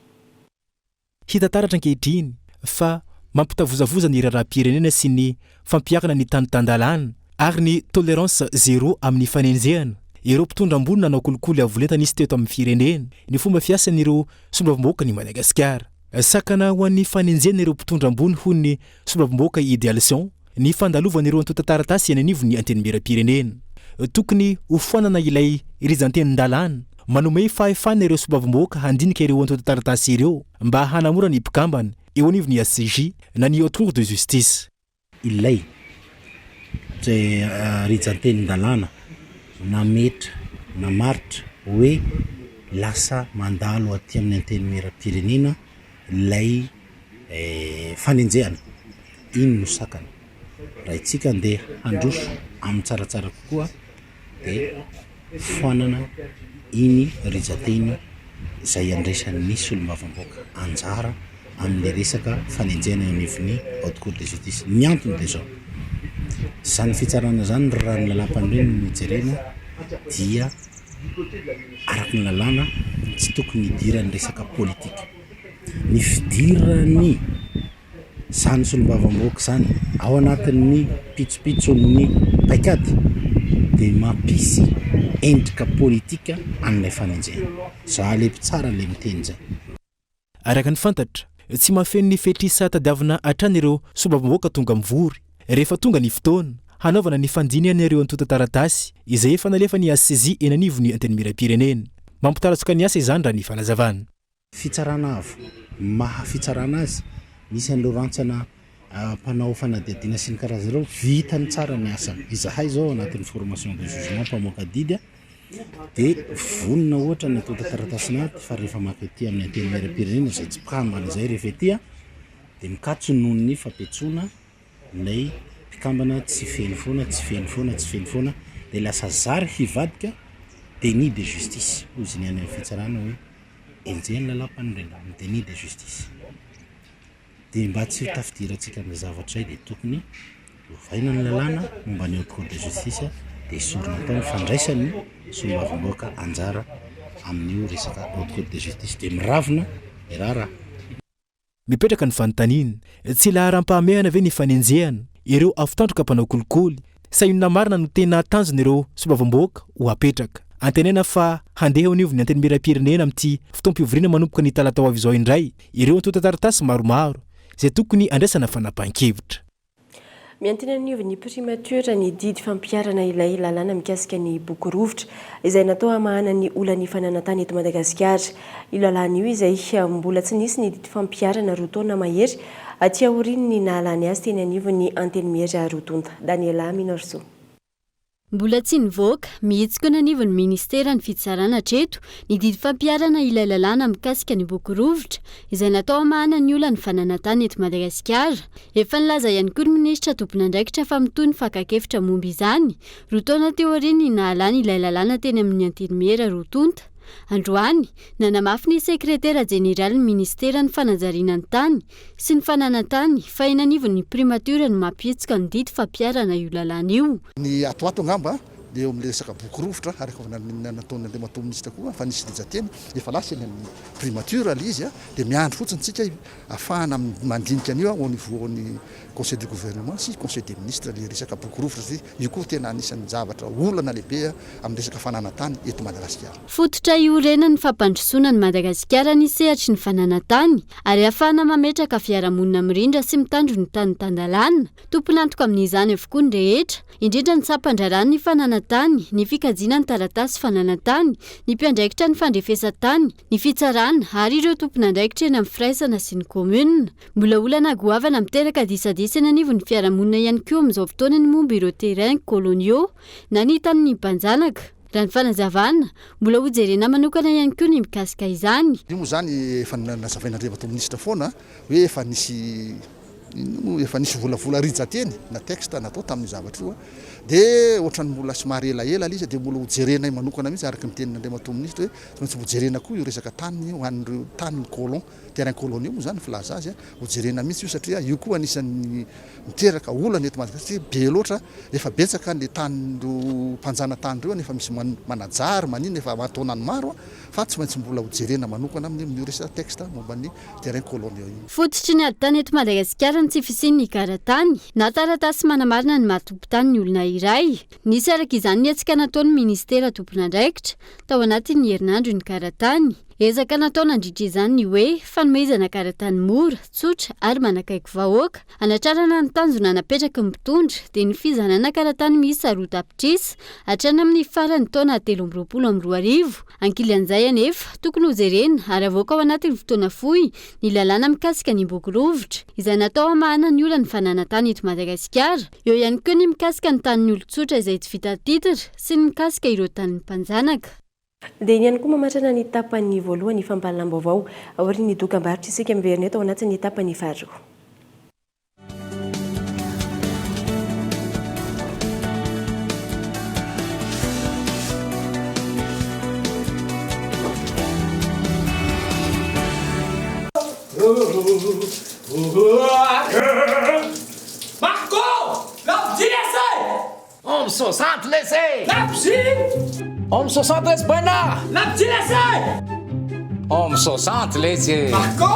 Hita taratra ankehitriny fa mampitavozavoza ny raharaha-pirenena sy ny fampiakana ny tany-tandalàna ary ny tolérance zéro amin'ny fanenjehana. Ireo mpitondra ambony nanao kolikoly avolenta nisy teto amin'ny firenena ny fomba fiasan'ireo solombavam-bahoaka ny Madagasikara. Sakana ho an'ny fanenjehana ireo mpitondra ambony hoy ny solombavam-bahoaka Idéalson ny fandalovan'ireo antota taratasy eny anivon'ny antenimieram-pirenena. Tokony ho foanana ilay rizantenin-dalàna manome fahefana ireo solombavam-bahoaka handinika ireo antota taratasy ireo mba hanamora ny mpikambana eo anivon'ny HCJ na ny haute cour de justice. Ilay tsy rijanteny-dalàna na metra na maritra hoe lasa mandalo aty amin'ny antenimieram-pirenena lay fanenjehana iny no sakana raha itsika andeha handroso amin'ny tsaratsara kokoa dia foanana iny rijanteny izay andraisan'ny solombavamboaka anjara amin'ny resaka fanenjehana anivon'ny haute cour de justice. Ny antony dia zao, zany fitsarana zany raha ny lalam-pandroeny ny jerena dia araky ny lalàna tsy tokony hidirany resaka politika. Ny fidirany zany solombavamboaka zany ao anatin'ny pitsopitson'ny paikady dia mampisy endrika politika amin'ilay fanenjehana. Za alepi tsara le miteny zay. Araka ny fantatra, tsy mahafeno ny fetrisa tadiavina hatrany ireo solombavamboaka tonga mivory rehefa tonga ny fotoana hanaovana ny fandiniany ireo antota taratasy izay efa nalefa ny ACJ eny anivon'ny antenimieram-pirenena. Mampitarasuka ny asa izany raha ny fanazavana. Fitsarana avo mahafitsarana azy misy an'ireo rantsana mpanao fanadihadiana sy ny karazana ireo vitany tsara ny asa. Izahay zao anatin'ny formation de jugement mpamoaka didy dia vonona ohatra ny antota taratasinaty fa rehefa makety amin'ny antenimieram-pirenena izay tsy mpikambana izay rehefa etya dia mikatso noho ny fampetsoana ilay mpikambana tsy feno foana dia lasa zary hivadika déni de justice ozy ny any amin'ny fitsarana hoe enjehany lalam-panorena amin'ny déni de justice. Dia mba tsy tafidirantsika amin'ny zavatra dia tokony ovaina ny lalàna momba ny haute cour de justice dia sorona tao ny fandraisan'ny solombavamboaka anjara amin'io resaka haute cour de justice dia miravina irara. Mipetraka ny fanontaniana, tsy laharam-pahamehana ve ny fanenjehana ireo afitantroka mpanao kolikoly sa inona marina no tena tanjona ireo solombavamboaka ho apetraka. Antenena fa handeha eo anivon'ny antenimieram-pirenena amin'ity fotoam-pivoriana manomboka ny talatao avy izao indray ireo antota taratasy maromaro izay tokony andraisana fanapahan-kevitra. Miantena ny ny primature ny didy fampiarana ilay lalàna mikasika ny boky rovitra izay natao hamahana ny olany fananantany eto Madagasikara. Io lalàna io izay mbola tsy nisy ny didy fampiarana roa taona mahery aty aoriany ny nahalany azy teny anivon'ny antenimierampirenena Rotonta. Daniela Minorso. Mbola tsy nivoaka mihitsika ny anivon'ny ministera ny fitsarana hatreto ny didy fampiarana ilay lalàna mikasika ny boky rovitra izay natao hamahana ny olany fananantany eto Madagasikara. Efa nilaza ihany koa ny minisitra tompon'andraikitra fa mitohy ny fakakefitra momba izany roa taona teo aoriany ny nahalany ilay lalàna teny amin'ny antenimierampirenena Rotonta. Androany, nanamafy ny sekretera jeneraly ny ministera ny fanajariana ny tany sy ny fananantany fa eny anivon'ny primature no mampihetsika ny didy fampiarana io lalàna io. Ny atoato angamba dia eo amin'ilay resaka boky rovitra araka nataony andeha matoa minisitra koa fa nisy lijateny efa lasa eny amin'ny primature ali izy dia miandry fotsiny tsika ahafahana mandinika an'io au niveau-ny conseil du gouvernement sy conseil des ministres le resaka boky rovitra io koa tena anisan'ny zavatra olana lehibe amin'ny resaka fananantany eto Madagasikara. Fototra iorenany fampandrosoana ny Madagasikara ny sehatry ny fananantany ary ahafahana mametraka fiarahamonina mirindra sy mitandro ny tany tandalàna. Tompon'antoka amin'izany avokoa ny rehetra, indrindra ny sampandrarany ny fananantany, ny fikajiana ny taratasy fananantany, ny mpiandraikitra ny fandrefesantany, ny fitsarana ary ireo tompon'andraikitra eny amin'ny firaisana sy ny commune. Mbola olana goavana miteraka disadisa eny anivon'ny fiarahamonina ihany koa amin'izao fotoana ny momba ireo terrain coloniaux na ny tanin'ny mpanjanaka. Raha ny fanazavana, mbola hojerena manokana ihany koa ny mikasika izany. Io moa zany efa nazavain'Andriamatoa minisitra foana hoe efa nisy volavola rijateny na texte natao tamin'ny zavatra io dia ohatrany mbola somary elaela izy dia mbola hojerena manokana mihitsy araka ny tenin'Andriamatoa minisitra hoe tsy maintsy hojerena koa io resaka tany ho an'ireo tany colon terrain coloniaux moa zany filaza azy hojerena mihitsy io satria io koa anisan'ny miteraka olana eto Madagasikara be loatra efa betsaka ny tanyreo mpanjana tany reo nefa misy manajary manino efa mataonany maro fa tsy maintsy mbola hojerena manokana amin'ny resaka texte momba ny terrain coloniaux io. Fototry ny adi-tany eto Madagasikara ny tsy fisiany ny karatany na taratasy manamarina ny matompo-tany ny olona iray. Nisy araka izany ny hetsika nataon'ny ministera tompon'andraikitra tao anatin'ny herinandro ny karatany. ezaka natao nandritra izany ny hoe fanomezana karatany mora tsotra ary manakaiky vahoaka anatrarana ny tanjona napetraka mitondra dia ny fizanana karatany misy sarota-pitrisa hatrany amin'ny farany taona 2022 ankilan'izay anefa tokony hojerena ary avoaka ao anatin'ny fotoana fohy ny lalàna mikasika ny bokirovitra izay natao hamahana ny olana fananantany eto Madagasikara eo ihany koa ny mikasika ny tanin'ny olon-tsotra izay tsy vita titira sy ny mikasika ireo tanin'ny mpanjanaka. Dia ihany koa mamatrana ny tapany voalohany fampahalam-baovao aorian'ny dokam-barotra isika miverina eto ao anatin'ny tapany faharoa. Marco! Lapsi laissez! Homme 60 laissez! Lapsi! Homme 60 laisse Brenna! Lapsi laissez! Homme 60 laissez! Marco!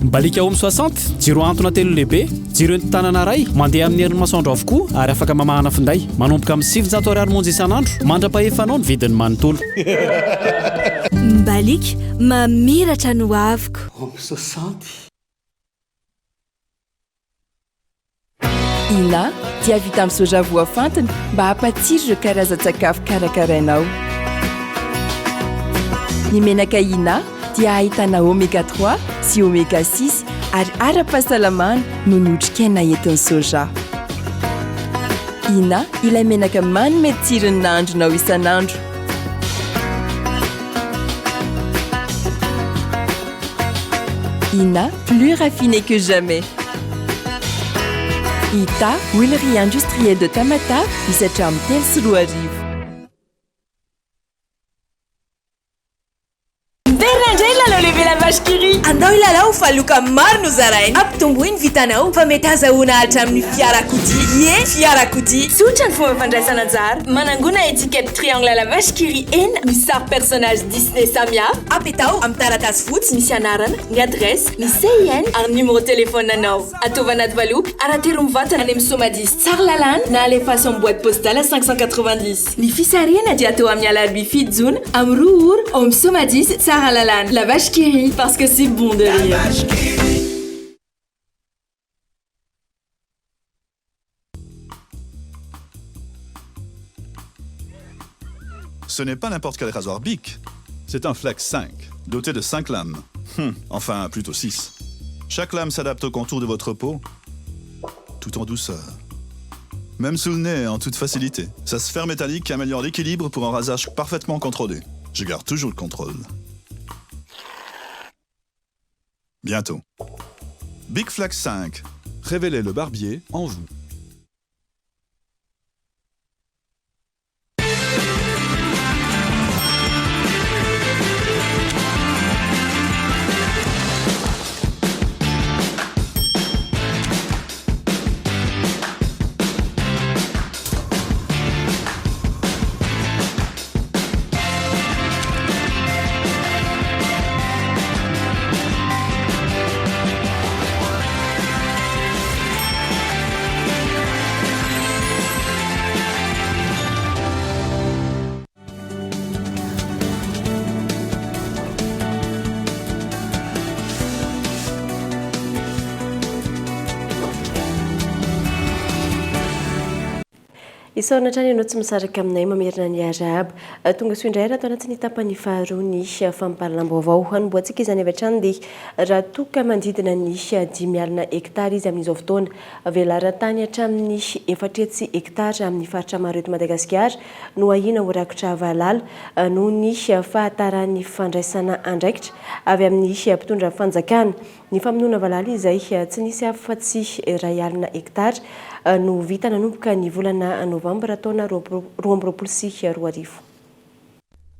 Balika homme 60 jiro antona telo lehibe jiro entanana ray mandeha amin'ny herin'ny masoandro avokoa ary afaka mamahana finday manomboka amin'ny 700 ariary monja isan'andro mandra-pahefanao ny vidiny manontolo. Balika mamiratra no aviko. Homme 60 Ina dia vita amin'ny soja voafantina mba hampatsiro ireo karazan-tsakafo karakarainao. Ny menaka Ina dia ahitana oméga 3 sy oméga 6 ary ara-pahasalamana no notrikaina entin'ny soja. Ina ilay menaka manome tsirony nahandronao isan'andro. Ina, plus raffiné que jamais. Ita, huilerie industrielle de Tamata, misatra amin'ny telo sy roa arivo. Andao ilalao fa loka maro no zaraina ampitomboiny vitanao fa mety azahoana alitra amin'ny fiarakodia. Fiarakodia tsotra ny fomba fandraisana anjara manangona étiquette triangle à la vache qui rit N misy sary personnage Disney samihafa apetao amin'ny taratasy fotsy misy anarana ny adresse ny CIN ary numéro téléphone anao atao anaty valopy aratero mivatana any amin'ny somadis tsara lalàna na alefaso amin'ny boîte postale 590 ny fisarihana dia atao amin'ny alarbi fito jona amin'ny roa ora ao amin'ny somadis tsara lalàna la vache qui rit parce que c'est bon de rire. Ce n'est pas n'importe quel rasoir Bic. C'est un Flex 5, doté de 5 lames. Enfin, plutôt 6. Chaque lame s'adapte au contour de votre peau, tout en douceur. Même sous le nez, en toute facilité. Sa sphère métallique améliore l'équilibre pour un rasage parfaitement contrôlé. Je garde toujours le contrôle. Bientôt. Big Flex 5. Révélez le barbier en vous. Isaona trany ianao tsy misaraka aminay mamerina ny araba tonga soa indray raha atao anatin'ny tapany faharoa ny fampahalam-baovao hanomboantsika izany avy hatrany dia raha toka manodidina ny 5 alina hektara izy amin'izao fotoana velarantany hatramin'ny 4 hektara amin'ny faritra maro eto Madagasikara no ahina ho rakotra valala noho ny fahataran'ny fandraisana andraikitra avy amin'ny mpitondra fanjakana ny famonoana valala izay tsy nisy afa-tsy 2 alina hektara no vita nanomboka ny volana novambra taona 2022.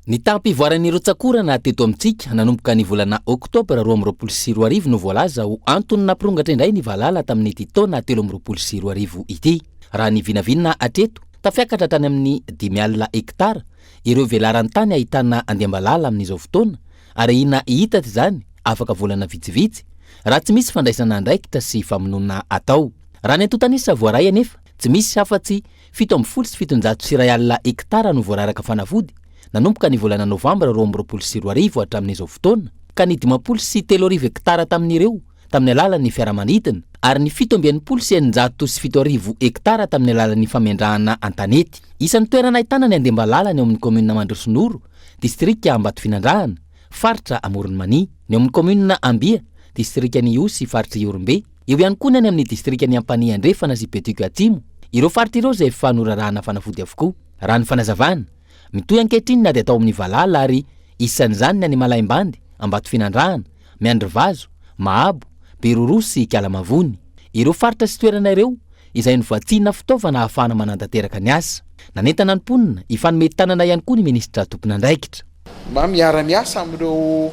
Ny tampivoaran'ireo tsakorana teto amintsika nanomboka ny volana oktobra 2022 no voalaza ho antony nampirongatra indray ny valala tamin'ity taona 2022 ity. Raha ny vinavinana atreto tafiakatra tany amin'ny 5 alina hektara ireo velarantany ahitana andiambalala amin'izao fotoana ary ina hita izany afaka volana vitsivitsy raha tsy misy fandraisana andraikitra sy famonoana atao. raha ny antotanisa voaray anefa tsy misy afa-tsy 7 sy 700 hektara no voararaka fanavody nanomboka ny volana novambra 2024 hatramin'izao fotoana ka ny 53 hektara tamin'ireo tamin'ny alalan'ny fiaramanidina ary ny 7 sy 907 hektara tamin'ny alalan'ny famendrahana antanety. Isan'ny toerana ahitana ny andembalala ny ao amin'ny commune Mandrosinoro, distrika Ambatofinandrahana, faritra Amoronmania, ny ao amin'ny commune Ambia, distrika ny Osy, faritra Iorombe, eo ihany koa ny amin'ny distrika ny Ampania Andrefana sy Betiko Atsimo. Ireo faritra ireo izay fanorarahana fanafody avokoa. Raha ny fanazavana mitoy ankehitriny na dia atao amin'ny Valala ary isan'izany ny any Malaimbandy, Ambatofinandrahana, Miandrivazo, Mahabo, Beroro sy Kalamavony. Ireo faritra sy toerana ireo izay novoatina fitaovana ahafahana manantanteraka ny asa. Nanentana ny mponina ifanome tanana ihany koa ny ministra tompon'andraikitra. Mba miara-miasa amin'ireo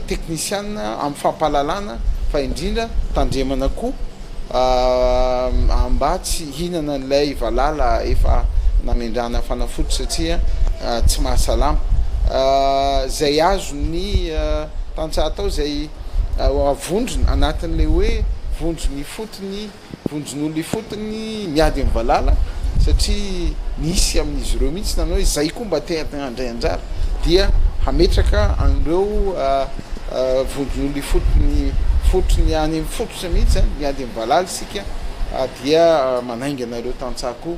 teknisiana amin'ny fampalalana fa indrindra tandremana koa mba tsy hinana n'ilay Valala efa namendrana fanafody satria tsy mahasalama. Zay azo ny tantsahatao zay avondrona anatin'le hoe vondrony fotony, vondron'olona fotony miady amin'ny Valala satria nisy amin'izy ireo mihitsy nanao hoe zay koa mba tena andray anjara dia hametraka an'ireo vondron'olona fotony any amin'ny fototra mihitsy miady amin'ny Valala isika dia manaingana ireo tantsako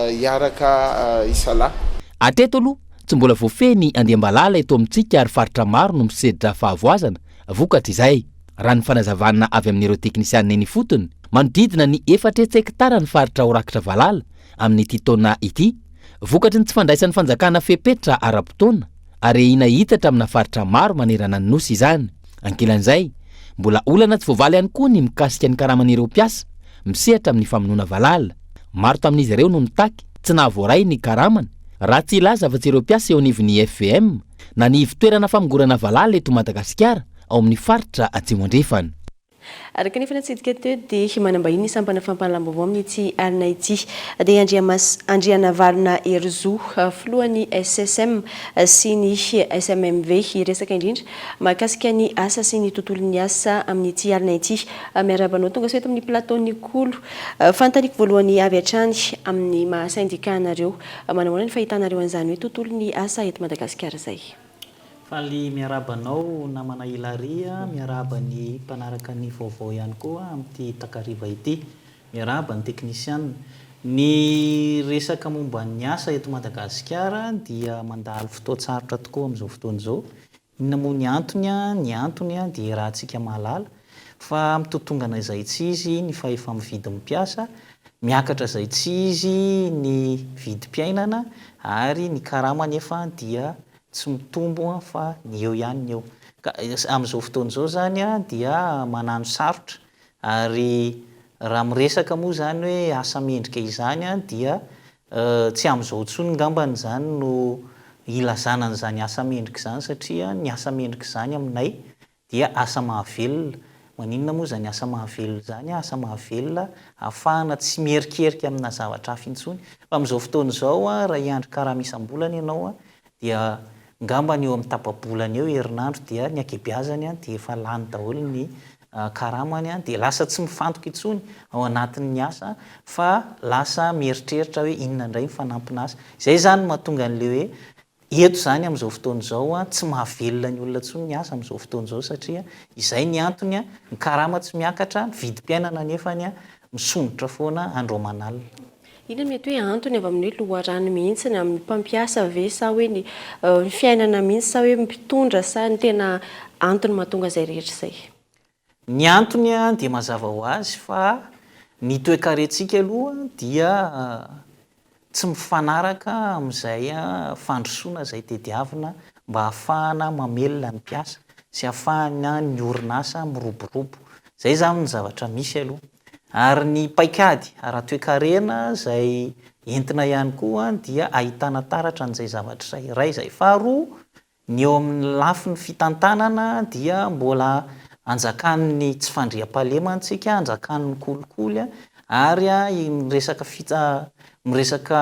hiaraka isalahy. Ateto aloha tsy mbola voafeny Andriambalala eto amintsika ary faritra maro no misedra fahavoazana vokatra izay. Raha ny fanazavana avy amin'ireo teknisianina eny fotony manodidina ny 4 hektara ny faritra Orakitra Valala amin'ity taona ity. Vokatry ny tsy fandraisan'ny fanjakana fepetra ara-potoana ary inahitatra amina faritra maro manerana ny nosy izany. Ankilan'izay mbola olana tsy voavaly ihany koa ny mikasika ny karaman'ireo mpiasa misehatra amin'ny famonoana Valala. Maro tamin'izy ireo no nitaky tsy nahavoaray ny karamany raha tsy ilaza afa-tsy ireo mpiasa eo anivon'ny FVM na ny fitoerana famongorana Valala eto Madagasikara ao amin'ny faritra Atsimo Andrefana. Araka nefa natsidika teo dia manambahiny ny sampana fampalalambavao amin'ity alina ity dia Andriana Varona Herzo filohan'ny SSM sy ny SMMV resaka indrindra mahakasika ny asa sy ny tontolon'ny asa amin'ity alina ity. Miarabanao tonga soeto amin'ny plateau-ny kolo fantaniky voalohany avy hatrany amin'ny maha-syndicat-nareo manahoana ny fahitanareo an'izany hoe tontolon'ny asa eto Madagasikara zay. Faly miarabanao namana Ilaria, miaraba ny mpanaraka ny vaovao ihany koa amin'ity takariva ity, miaraba ny teknisianina. Ny resaka momba ny asa eto Madagasikara dia mandalo fotoan-tsarotra tokoa amin'izao fotoana izao. Inona moa ny antony dia raha antsika mahalala fa mitotongana izay tsy izy ny fahefa mividy mpiasa, miakatra izay tsy izy ny vidim-piainana ary ny karama nefa dia tsy mitombo fa ny eo ihany ny eo. Amin'izao fotoana izao zany dia manano sarotra ary raha miresaka moa zany hoe asa mendrika izany dia tsy amin'izao tsony ngambany zany no ilazana an'izany asa mendrika izany satria ny asa mendrika izany aminay dia asa mahavelona. Maninona moa zany asa mahavelona zany? Asa mahavelona ahafahana tsy mierikerika amina zavatra hafa intsony. Fa amin'izao fotoana izao raha hiandry karama isam-bolana ianao dia ngambany eo amin'ny tapa-bolana eo herinandro dia ny ankebiazany dia efa lany daholo ny karamany dia lasa tsy mifantoka intsony ao anatin'ny asa fa lasa mieritreritra hoe inona indray mifanampina asa. Izay zany mahatonga an'le hoe eto zany amin'izao fotoana izao tsy mahavelona ny olona intsony ny asa amin'izao fotoana izao satria izay ny antony ny karama tsy miakatra, ny vidim-piainana nefany misondratra foana andro aman'alina. Ina mety hoe antony avy amin'ny loharano mihitsy amin'ny mpampiasa ve sa hoe ny fiainana mihitsy sa hoe mpitondra sa ny tena antony mahatonga izay rehetra izay? Ny antony dia mazava ho azy fa ny toe-karentsika aloha dia tsy mifanaraka amin'izay fandrosoana izay tediavina mba ahafahana mamelona ny mpiasa sy ahafahana ny orinasa miroborobo. Izay zany ny zavatra misy aloha. Ary ny paikady ara-toe-karena izay entina ihany koa dia ahitana taratra n'izay zavatra iray izay. Faharoa, ny eo amin'ny lafin'ny fitantanana dia mbola anjakan'ny tsy fandriam-pahalema antsika, anjakan'ny kolikoly ary miresaka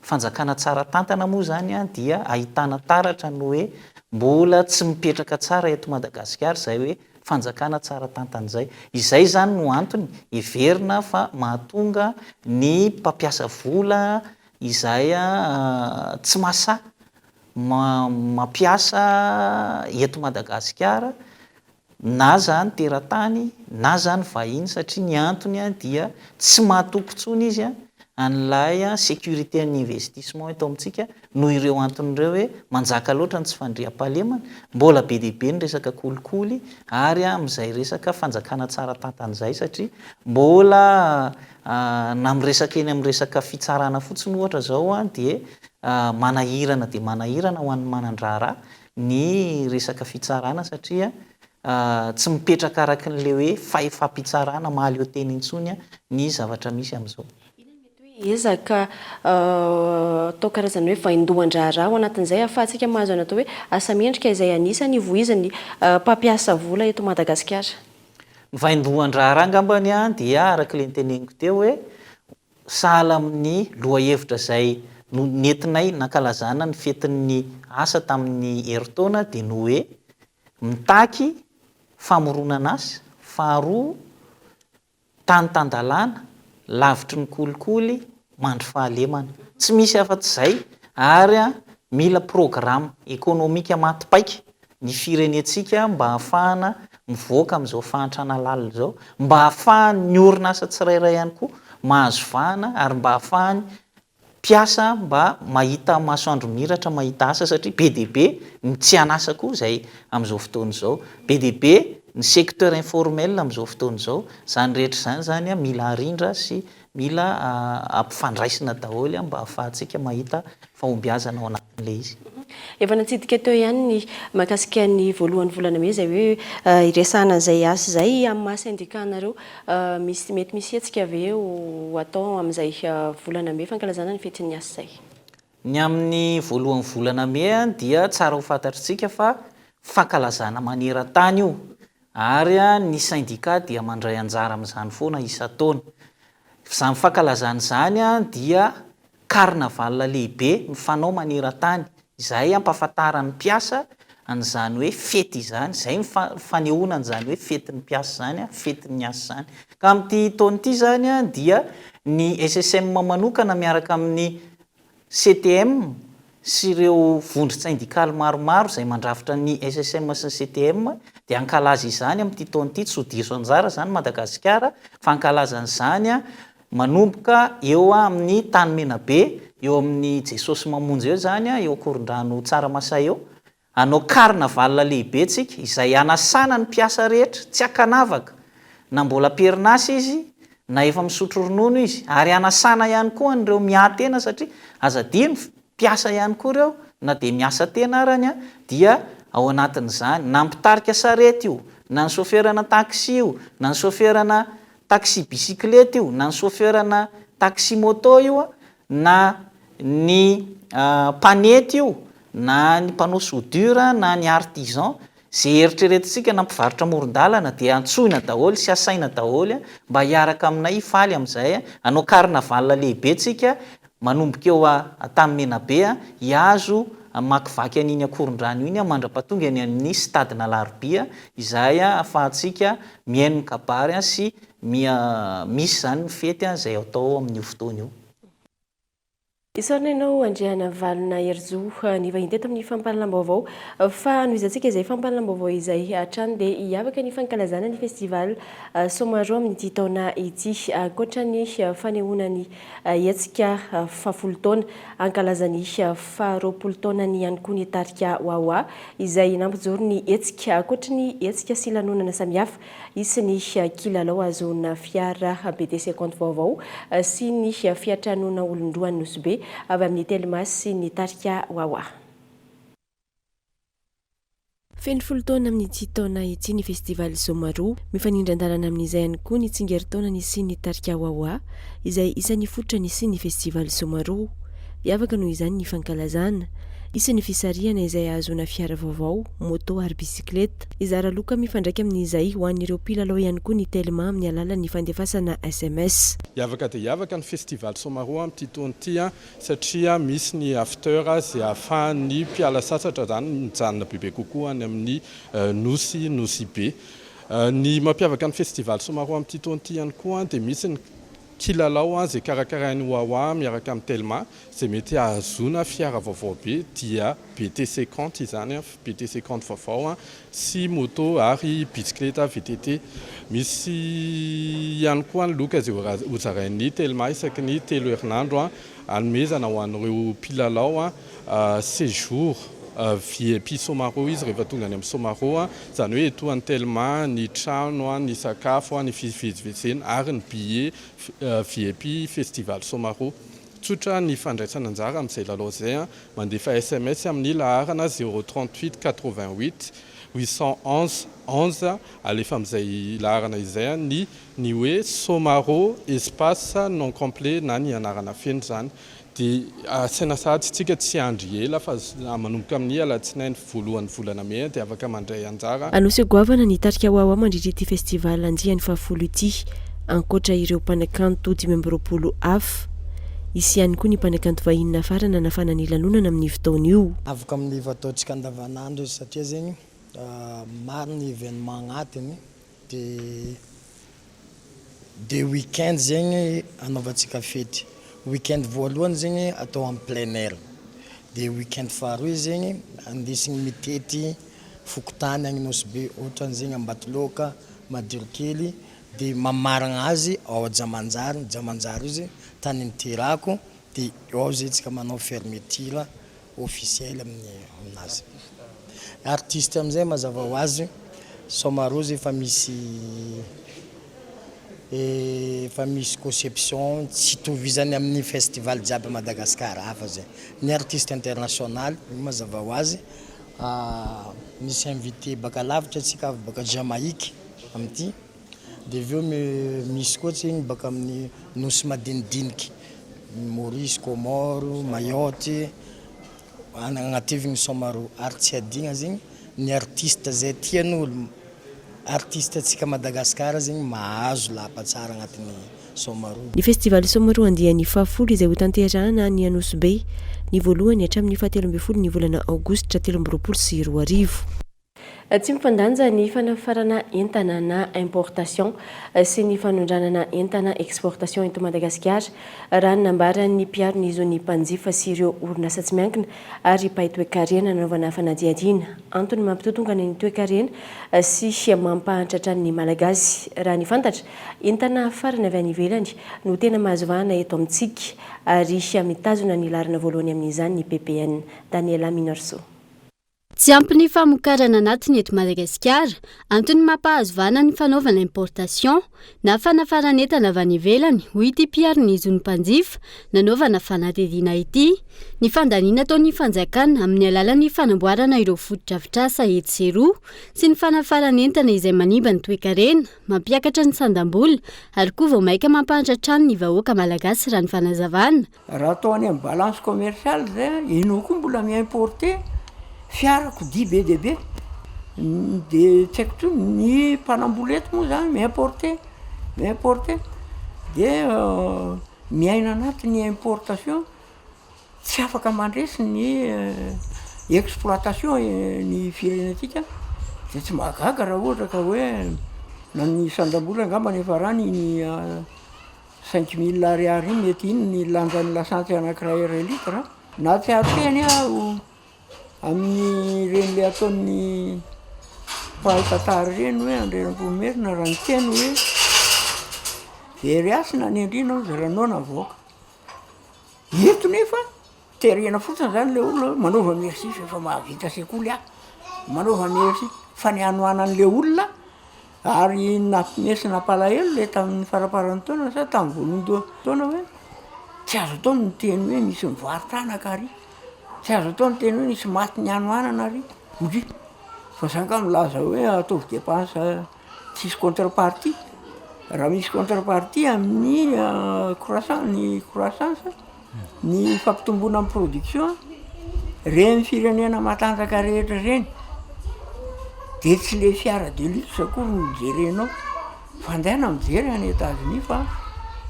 fanjakana tsara tantana moa zany dia ahitana taratra ny hoe mbola tsy mipetraka tsara eto Madagasikara izay hoe fanjakana tsara tantan'izay. Izay zany no antony iverina fa mahatonga ny mpampiasa vola izay tsy masa mampiasa eto Madagasikara na zany teratany na zany vahiny, satria ny antony dia tsy mahatompon-tsony izy an'ilay sécurité ny investissement eto amintsika noho ireo anton'ireo hoe manjaka loatra ny tsy fandriam-pahalemana, mbola be dia be ny resaka kolikoly ary amin'izay resaka fanjakana tsara tantan'izay, satria mbola na miresaka eny amin'ny resaka fitsarana fotsiny ohatra zao dia manahirana dia manahirana ho an'ny manandrara ny resaka fitsarana, satria tsy mipetraka araka n'le hoe fahefa-pitsarana mahaleo teny intsony ny zavatra misy amin'izao. Ezaka atao karazany hoe vaindohan-draharaha ao anatin'izay ahafahantsika mahazo anatao hoe asa mendrika izay anisany voizan'ny mpampiasa vola eto Madagasikara. Ny vaindohan-draharaha angambany dia araka le niteneniko teo hoe sahala amin'ny lohahevitra izay nentinay nankalazana ny fetin'ny asa tamin'ny heritaona dia no hoe mitaky famoronana azy, faharoa tany-tandalàna, lavitry ny kolikoly, mandry fahalemana. Tsy misy afa-tsy izay ary mila programme économique matipaika ny firenetsika mba ahafahana mivoaka amin'izao fahantrana lalina izao, mba ahafahany ny orinasa tsirairay ihany koa mahazo vahana ary mba ahafahany mpiasa mba mahita masoandro miratra, mahita asa, satria be dia be ny tsy anasa koa izay amin'izao fotoana izao, be dia be ny secteur informel amin'izao fotoana izao. Zany rehetra zany mila arindra sy mila ampifandraisina daholo mba ahafahantsika mahita fahombiazana ao anatin'le izy. Efa natsidika teo ihany ny mahakasika ny voalohan'ny volana May izay hoe iresahana izay asa izay amin'ny maha syndicat-nareo, mety misy hetsika ve atao amin'izay volana May fankalazana ny fetin'ny asa izay? Ny amin'ny voalohan'ny volana May dia tsara ho fantatritsika fa fankalazana maneran-tany io ary ny syndicat dia mandray anjara amin'izany foana isan-taona. Izany fankalazana izany dia carnaval lehibe mifanao maneran-tany, izay ampahafantarany mpiasa an'izany hoe fety izany, izay fanehoana an'izany hoe fetin'ny mpiasa zany, fetin'ny asa zany. Ka amin'ity taona ity zany dia ny SSM manokana miaraka amin'ny CTM sy ireo vondry syndikaly maromaro izay mandrafitra ny SSM sy ny CTM dia ankalaza izany amin'ity taona ity, tsy ho diso anjara zany Madagasikara, fa ankalazan'izany manomboka eo amin'ny tany Menabe, eo amin'ny Jesosy Mamonjy eo zany, eo Akorondrano Tsaramasaha eo, hanao carnaval lehibe tsika izay anasana ny mpiasa rehetra, tsy akanavaka na mbola perinasa izy na efa misotro ronono izy, ary anasana ihany koa an'ireo miahatena, satria azadino mpiasa ihany koa ireo na dia miasa tena arany dia ao anatin'izany, na mpitarika sarety io, na ny soferana taxi io, na ny soferana taxi bicyclette io, na ny soferana taxi moto io, na ny mpanety io, na ny mpanao soudure, na ny artisan, izay eritreretintsika na mpivarotra amoron-dalana dia antsoina daholo sy asaina daholo mba hiaraka aminay faly amin'izay hanao carnaval lehibe tsika manomboka eo tamin'ny Menabe hiazo makivaky an'iny Akorondrano iny mandra-pahatonga any amin'ny stadina Larobia, izay ahafahantsika mihaino ny kabary sy misy zany ny fety izay atao amin'io fotoana io. Isaorina ianao Andriana Valona Herzo ny vahiny teto amin'ny fampahalalam-baovao, fa noho izantsika izay fampahalalam-baovao izay hatrany dia hiavaka ny fankalazana ny festival Somaro amin'ity taona ity, ankoatra ny fanehoana ny hetsika fahafolo taona, ankalazany faharoapolo taona ny ihany koa ny tarika Wawa izay nampijoro ny hetsika, ankoatra ny hetsika sy lanonana samihafa, isy ny kilalao azona fiara BTC compte vaovao sy ny fiatranoana olon-droa Nosbe avy amin'ny Telma sy ny tarika Wawa. Feno folo taona amin'ity taona ity ny festival Somaro, mifanindra andalana amin'izay ihany koa ny tsingeritaona ny sy ny tarika Wawa izay isan'ny fototra ny sy ny festival Somaro. Hiavaka noho izany ny fankalazana, isan'ny fisarihana izay azona fiara vaovao, moto ary bicyclette, izara loka mifandraika amin'izay ho an'ireo mpilalao ihany koa ny Telma amin'ny alalan'ny fandefasana SMS. Hiavaka dia hiavaka ny festival Somaro amin'ity taona ity satria misy ny after izay ahafahan'ny mpiala sasatra zany mijanona bebe kokoa any amin'ny nosy be. Ny mampiavaka ny festival Somaro amin'ity taona ity ihany koa dia misy ny kilalao izay karakarain'ny Wawa miaraka amin'ny Telma izay mety ahazoana fiara vaovao be dia BTC 50 izany BTC 50 vaovao sy moto ary bicyclette VTT. Misy ihany koa ny loka izay hozarain'ny Telma isaky ny 3 herinandro hanomezana ho an'ireo mpilalao séjour VIP Somaro izy rehefa tonga any amin'ny Somaro izany hoe etoan'ny Telma ny trano ny sakafo ny fivezivezena ary ny billet VIP festival Somaro. Tsotra ny fandraisana anjara amin'izay lalao izay mandefa SMS amin'ny laharana 038 88 811 11 alefa amin'izay laharana izay ny hoe Somaro espace non complet na ny anarana feno zany. Dia saina sady tsika tsy andry ela fa manomboka amin'ny alatsinainy voalohan'ny volana May dia afaka mandray anjara. Anosy goavana nitarika Wawa mandritra ity festival andiany fahafollo ity ankoatra ireo mpanakanto 20 hafa isy ihany koa ny mpanakanto vahiny farana nafana ny lanonana amin'ny fotoana io. Afaka amin'ny vataontsika andavanandro satria zegny maro ny événement agnatiny dia week-end zegny anaovantsika fety. Week-end voalohany zegny atao en plein air dia week-end faharoa zegny andesigny mitety fokotany agny Nosy Be ohatrany zegny Ambatoloka Madirokely dia mamaragna azy ao Jamanjary izy tany niterako dia ao zay tsika manao fermeture officielle aminazy. Artiste amin'izay mazava ho azy Somaro zay efa misy conception tsy tovizany amin'ny festival jiaby Madagasikara hafa zay. Ny artiste international mazava ho azy misy invité baka lavitra tsika avy baka Jamaïque amin'ity dia avy eo misy koa zegny baka amin'ny nosy madinidiniky Maurice, Comore, Mayotte agnativigny Somaro ary tsy adigna zegny ny artiste zay tian'olo artiste tsika Madagasikara zegny mahazo lahapatsara agnatin'ny Somaro. Ny festival Somaro andiany fahafolo izay ho tanterahana ny Anosy Be ny voalohany hatramin'ny 17 ny volana Aogositra 2024. Tsy mifandanja ny fanafarana entana na importation sy ny fanondranana entana exportation eto Madagasikara raha nambara ny mpiaro ny zony mpanjifa sy ireo orinasa tsy miankina ary mpaitoekarena nanaovana fanadihadiana antony mampitotongana ny toekarena sy mampahantratra ny malagasy. Raha ny fantatra entana farana avy any ivelany no tena mahazovahana eto amintsika ary mitazona ny larina voalohany amin'izany ny PPN. Daniela Minorso. Tsy ampy ny famokarana anatiny eto Madagasikara antony mampahazovana ny fanaovana importation na fanafarana entana avy any ivelany hoy ity mpiaro ny zony mpanjifa nanaovana fanadihadiana ity ny fandaniana ataon'ny fanjakana amin'ny alalan'ny fanamboarana ireo fotodrafitrasa etsy sy ny fanafarana entana izay manimba ny toekarena mampiakatra ny sandam-bola ary koa vao maika mampahantratrano ny vahoaka malagasy raha ny fanazavana. Raha atao any amin'ny balance commerciale zay ino koa mbola miimporter fiarakodia be dia be dia tsy haiko toy ny mpanambola eto moa zany miimporter dia miaina anatin'ny importation tsy afaka mandresy ny exploitation ny firenentsika dia tsy mahagaga raha ohatra ka hoe na ny sandam-bola angambany efa rany ny 5000 ariary mety iny ny lanjan'ny lasantsy anankiray litre na tsy ateny aho amin'ny reny le ataon'ny mpahitatary reny hoe andreram-pomerina raha ny teny hoe very asina ny andrina zaranao na voaka eto nefa terena fotsiny zany le olona manaova merci efa mahavita sekoly manaova merci fa ny anoanan'le olona ary nampinesy nampalahelo le tamin'ny faraparan'ny taona sa tamin'ny voalohany taona hoe tsy azo atao ny teny hoe misy mivaritranaka ary tsy azo atao ny teny hoe nisy maty ny anoanana ary ozy fa zaka milaza hoe ataovy dépense tsisy contrepartie raha misy contrepartie amin'ny croissance ny fampitomboana amin'ny production reny firenena matanjaka rehetra reny dia tsy le fiara de luxe akory no mijerenao fandaina mijery any États-Unis fa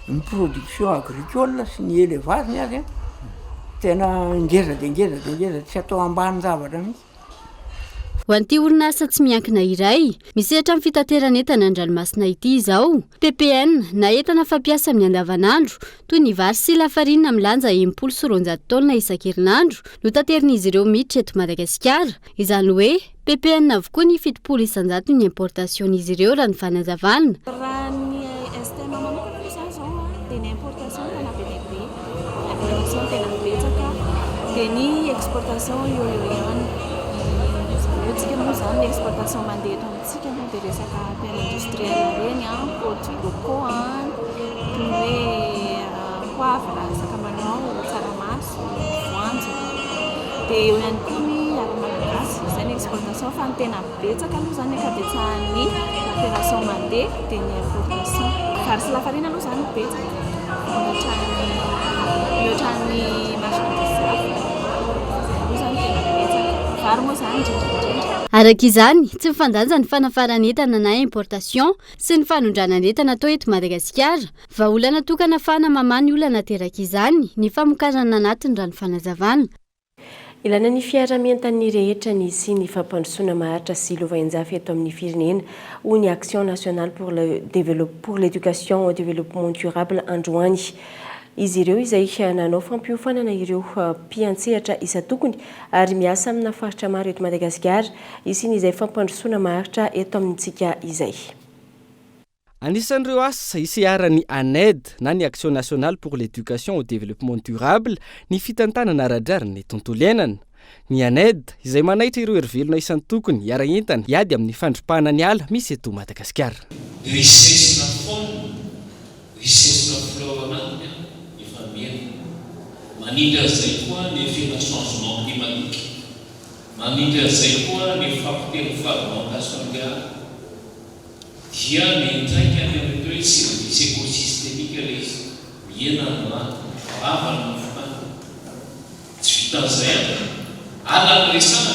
ny production agricole sy ny élevage ny azy tena ngeza dia ngeza tsy atao ambany zavatra mihitsy ho an'ity orinasa tsy miankina iray misehatra amin'ny fitaterana entana an-dranomasina ity izao PPN na entana fampiasa amin'ny andavanandro toy ny vary sy lafarinina milanja 70 taona isan-kerinandro no taterin'izy ireo miditra eto Madagasikara. Izany hoe PPN avokoa ny 700 isan-jato ny importation'izy ireo raha ny fanazavana. Raha ny STM manokana izany zao dia ny importation tena be dia be, importation tena betsaka, dia ny exportation eo ihany. Tsika moa zany ny exportation mandeha eto amintsika no dia resaka terre industrielle reny produits locaux toy hoe poivre, sakamalao, tsaramaso, voanjo. Dia eo ihany koa ny ara-malagasy izay ny exportation fa ny tena betsaka aloha zany ankabetsahan'ny opération mandeha dia ny importation. Vary sy lafarina aloha zany betsaka mihoatran'ny marchandise hafa. Io zany tena betsaka. Vary moa zany indrindra. Araka izany, tsy mifandanja ny fanafaran'entana na importation sy ny fanondranan'entana atao eto Madagasikara. Vahaolana tokana fanamamany olana teraka izany ny famokarana anatin'ny rano fanazavana. Ilana ny fiaramiantan'ny rehetra ny sy ny fampandrosoana maharitra sy lovain-jafy eto amin'ny firenena ou ny action nationale pour l'éducation au développement durable androany. Izy ireo izay nanao fampiofanana ireo mpiantsehatra isa-tokony ary miasa amina faritra maro eto Madagasikara isin'izay fampandrosoana maharitra eto amintsika izay. Anisan'ireo asa isiarany ANED na ny Action nationale pour l'éducation au développement durable ny fitantanana aradrariny ny tontolo iainana. Ny ANED izay manaitra ireo hervelona isan'ny tokony hiara-entana hiady amin'ny fandripahana ny ala misy eto Madagasikara. Risesina fauna, risesina flore anatiny efa miaina. Manindra izay koa ny effet changement climatique. Manindra izay koa ny fampiteny fragmentation de ala. Dia mientraika amin'ny hoe service écosystémique ilay izy. Miaina ny rano, rava ny mofona. Tsy vitan'izay ala ny resana.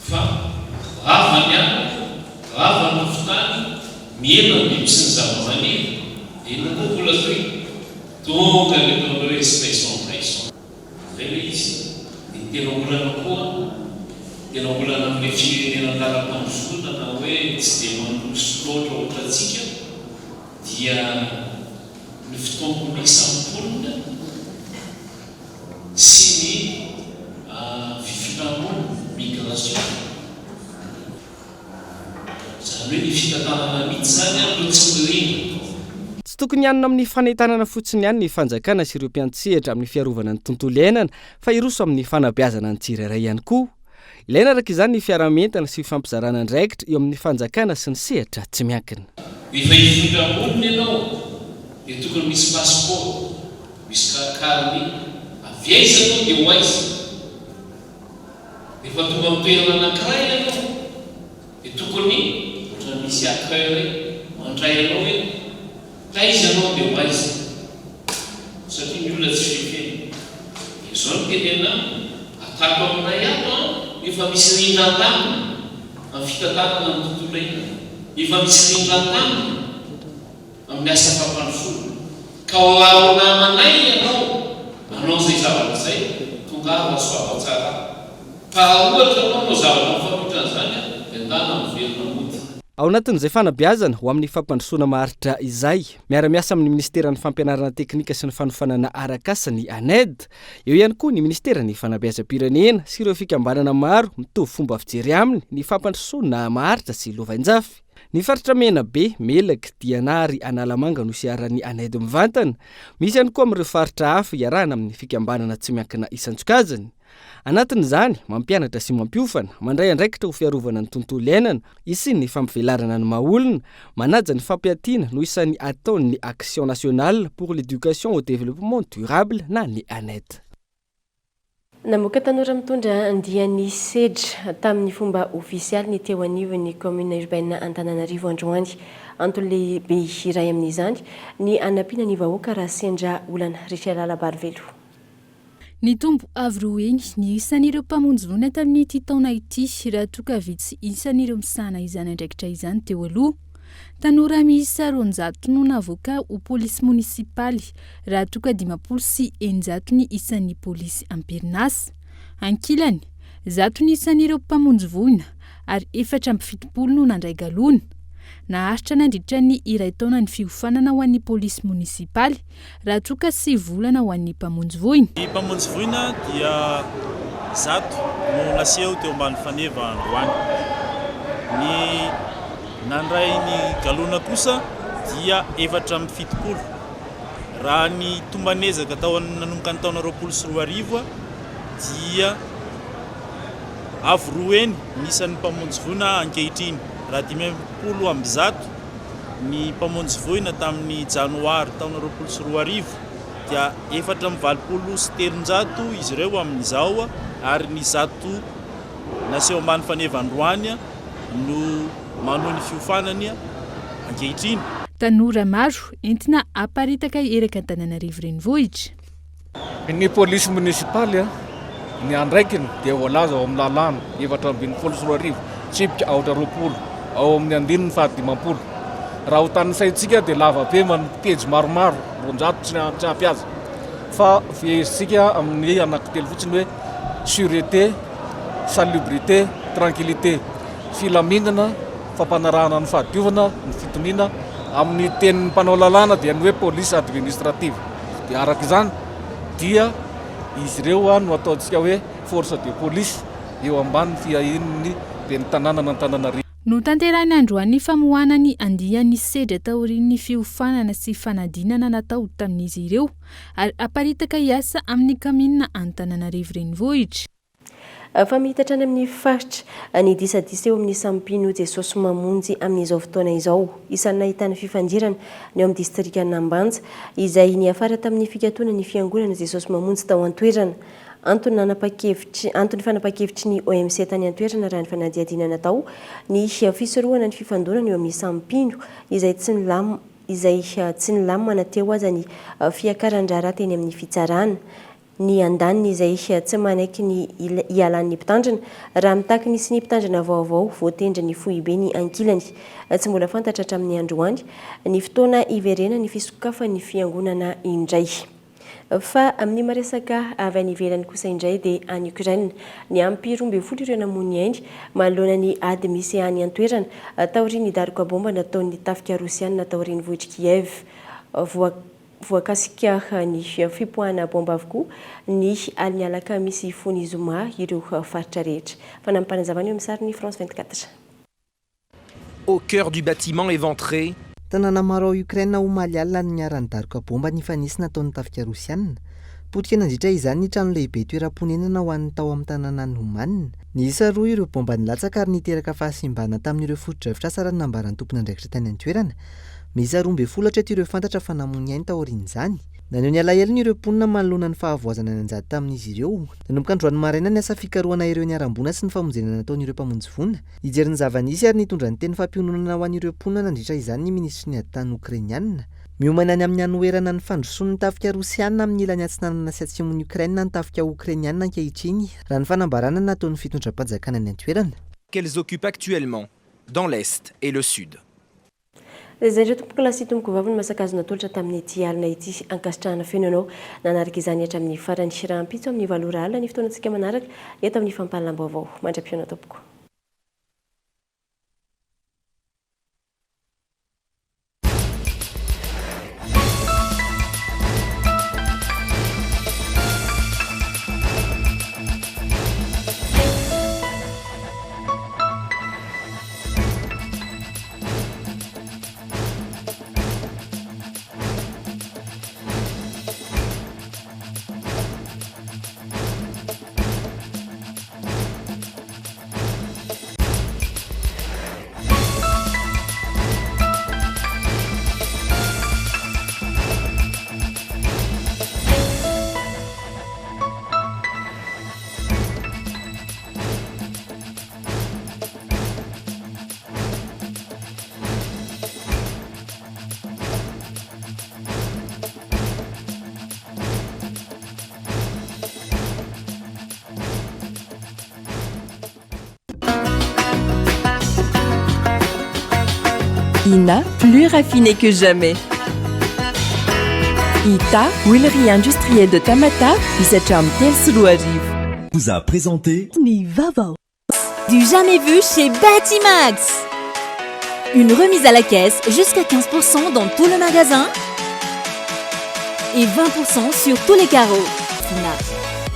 Fa rava ny ala, rava ny mofotany, miaina ny biby sy ny zava-maniry. Dia koa mbola toy tonga ilay tao hoe espèce en pression. Izay ilay izy. Dia tena olana koa. Tena olana amin'ny firenena an-dalam-pandrosoana na hoe tsy dia mandroso loatra ohatra antsika dia ny fotoam-polo isambolona sy ny fifilamonina migration. Izany hoe ny fitantanana mihitsy zany aloha tsy mirindra. Tsy tokony hanina amin'ny fanentanana fotsiny ihany ny fanjakana sy ireo mpiantsehatra amin'ny fiarovana ny tontolo iainana fa iroso amin'ny fanabeazana ny tsirairay ihany koa. Ilaina araka izany ny fiaramientana sy fampizarana andraikitra eo amin'ny fanjakana sy ny sehatra tsy miankina. Rehefa hifilamonina ianao dia tokony misy passeport, misy carnet, aviaiza ianao dia ho aiza. Rehefa tonga amin'ny toerana anankiray ianao dia tokony ohatra misy accueil mandray ianao hoe taiza ianao dia ho aiza. Satria ny olona tsy fefeny. Izao no tenena atako aminay ato efa misy rindran-tanana amin'ny fitantanana amin'ny tontolo iainana. Efa misy rindran-tanana amin'ny asa fampandrosoana. Ka ao namanay ianao anao izay zavatra izay tonga aho asoava tsara. Fa ohatra anao no zavatra mifampitra an'izany dia ndana mivelona mody. Ao anatin'izay fanabeazana ho amin'ny fampandrosoana maharitra izay, miara-miasa amin'ny Ministeran'ny Fampianarana Teknika sy ny Fanofanana Arakasa ny ANED, eo ihany koa ny Ministeran'ny Fanabeazam-pirenena sy ireo fikambanana maro mitovy fomba fijery aminy ny fampandrosoana maharitra sy lovain-jafy. Ny faritra Menabe, Melaky, Dianary, Analamanga no isiaran'ny ANED mivantana. Misy ihany koa amin'ireo faritra hafa iarahana amin'ny fikambanana tsy miankina isan-tsokajiny. Anatin'izany, mampianatra sy mampiofana, mandray andraikitra ho fiarovana ny tontolo iainana, isin'ny fampivelarana ny maha-olona, manaja ny fampiatiana no isan'ny ataon'ny Action nationale pour l'éducation au développement durable na ny ANED. Namoaka tanora mitondra andiany sedra tamin'ny fomba ofisialy ny teo anivon'ny commune urbaine Antananarivo androany. Antony lehibe iray amin'izany ny anampiana ny vahoaka raha sendra olana Richard Labarvelo. Ny tombo avy roeny ny isan'ireo mpamonjy voina tamin'ity taona ity raha toka vitsy isan'ireo misana izany andraikitra izany teo aloha. Tanora miisa 200 no navoaka ho polisy munisipaly raha toka 500 sy 100 ny isan'ny polisy amperinasa. Ankilany zato nisan'ireo mpamonjy voina ary 770 no nandray galona. Naharitra nandritra ny iray taona ny fiofanana ho an'ny polisy munisipaly raha troka 9 volana ho an'ny mpamonjy voina. Ny mpamonjy voina dia zato no naseho teo ambany faneva androany. Ny nandray ny galona kosa dia 770. Raha ny tombanezaka tao nanomboka ny taona 2024 dia avroeny nisan'ny mpamonjy voina ankehitriny. Raha 50 ny mpamonjy voina tamin'ny janoary taona 2024 dia 427 izy ireo amin'izao ary ny zato naseho ambany faneva androany no manohy ny fiofanany ankehitriny. Tanora maro entina aparitaka eraka Antananarivo renivohitra. Ny polisy munisipaly ny andraikiny dia voalaza ao amin'ny lalàna 724 tsipika 420 ao amin'ny andininy 750. Raha ho tany saitsika dia lava be manpejy maromaro 100 tsy ampy azy. Fa fiesika amin'ny anankitelo fotsiny hoe sûreté, salubrité, tranquillité, filaminana, fampanarahana ny fahadiovana, ny fitoniana amin'ny tenin'ny mpanao lalàna dia ny hoe police administrative. Dia araka izany dia izy ireo no ataontsika hoe force de police eo ambany fiahin'ny ben'ny tanàna n'Antananarivo. No tanterahiny androany famohanany andiany sedra taorian'ny fiofanana sy fanadinana natao tamin'izy ireo ary aparitaka hiasa amin'ny kaminina Antananarivo renivohitra. Fa mitatra any amin'ny faritra ny disadisa eo amin'ny Sampino Jesosy mamonjy amin'izao fotoana izao. Isan'ny nahitana fifandirana ny amin'ny distrika Nambanja izay niafara tamin'ny fikatoana ny fiangonana Jesosy mamonjy tao Antoerana. Antony fanapakevitry ny OMC tany Antoerana raha ny fanadihadinana tao ny fisorohana ny fifandonana eo amin'ny Sampino izay tsy nilamina teo aza ny fiakaran-draharaha teny amin'ny fitsarana. Ny andaniny izay tsy manaiky ny ialan'ny mpitandrina raha mitaky nisy ny mpitandrina vaovao voatendra ny fohibe ny ankilany. Tsy mbola fantatra hatramin'ny androany ny fotoana iverena ny fisokafan'ny fiangonana indray. Fa amin'ny maresaka avy any ivelany kosa indray dia any Ukraine ny ampy 12 ireo namono ainy manoloana ny ady misy any Antoerana taorian'ny daroka bomba nataon'ny tafika rosiana taorian'ny vohitra Kiev. Voakasika ny fipoahana bomba avokoa ny aliny alaka misy fony zoma ireo faritra rehetra. Fanampanazavana eo amin'ny sariny France 24. Au cœur du bâtiment éventré. Tanàna maro ao Ukraine omaly alina ny miaran'ny daroka bomba nifanisy nataon'ny tafika rosiana. Potika nandritra izany ny trano lehibe toeram-ponenana ho an'ny tao amin'ny tanàna ny Homanina. Niisa 2 ireo bomba nilatsaka ary niteraka fahasimbana tamin'ireo fotodrafitra sarany nambaran'ny tompony andraikitra tany Antoerana. Miisa 12 hatreto ireo fantatra fa namony ainy taorian'izany. Naneho ny alahelo ny ireo mponina manoloana ny fahavoazana nanjady tamin'izy ireo. Nanomboka androany maraina ny asa fikarohana ireo ny arambona sy ny famonjena nataon'ireo mpamonjy vonina. Ijery ny zava-nisy ary nitondra ny teny fampiononana ho an'ireo mponina nandritra izany ny ministry ny aditany Ukrainiana. Miomana any amin'ny anoerana ny fandrosoan'ny tafika Rosiana amin'ny ilany atsinanana sy atsimon'ny Ukraine ny tafika Ukrainiana ankehitriny raha ny fanambarana nataon'ny fitondram-panjakana ny Antoerana. Qu'elles occupent actuellement dans l'Est et le Sud. Izay ireo tompoko lasy tompoko vavy no masakazona tolotra tamin'ny ity alina ity ankasitrahana feno anao nanaraka izany hatramin'ny farany Shirampitso amin'ny valora alina ny fotoanantsika manaraka eto amin'ny fampahalaam-baovao mandra-piona tompoko. INA, plus raffiné que jamais. ITA, huilerie industrielle de Tamata, Isacham Telsulu arrive. vous a présenté Nivavo. Du jamais vu chez Batimax. Une remise à la caisse jusqu'à 15% dans tout le magasin et 20% sur tous les carreaux.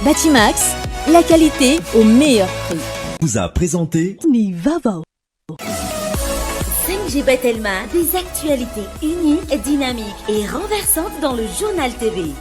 Batimax, la qualité au meilleur prix. Vous a présenté Nivavo. 5G Batelma, des actualités uniques, dynamiques et renversantes dans le journal TV.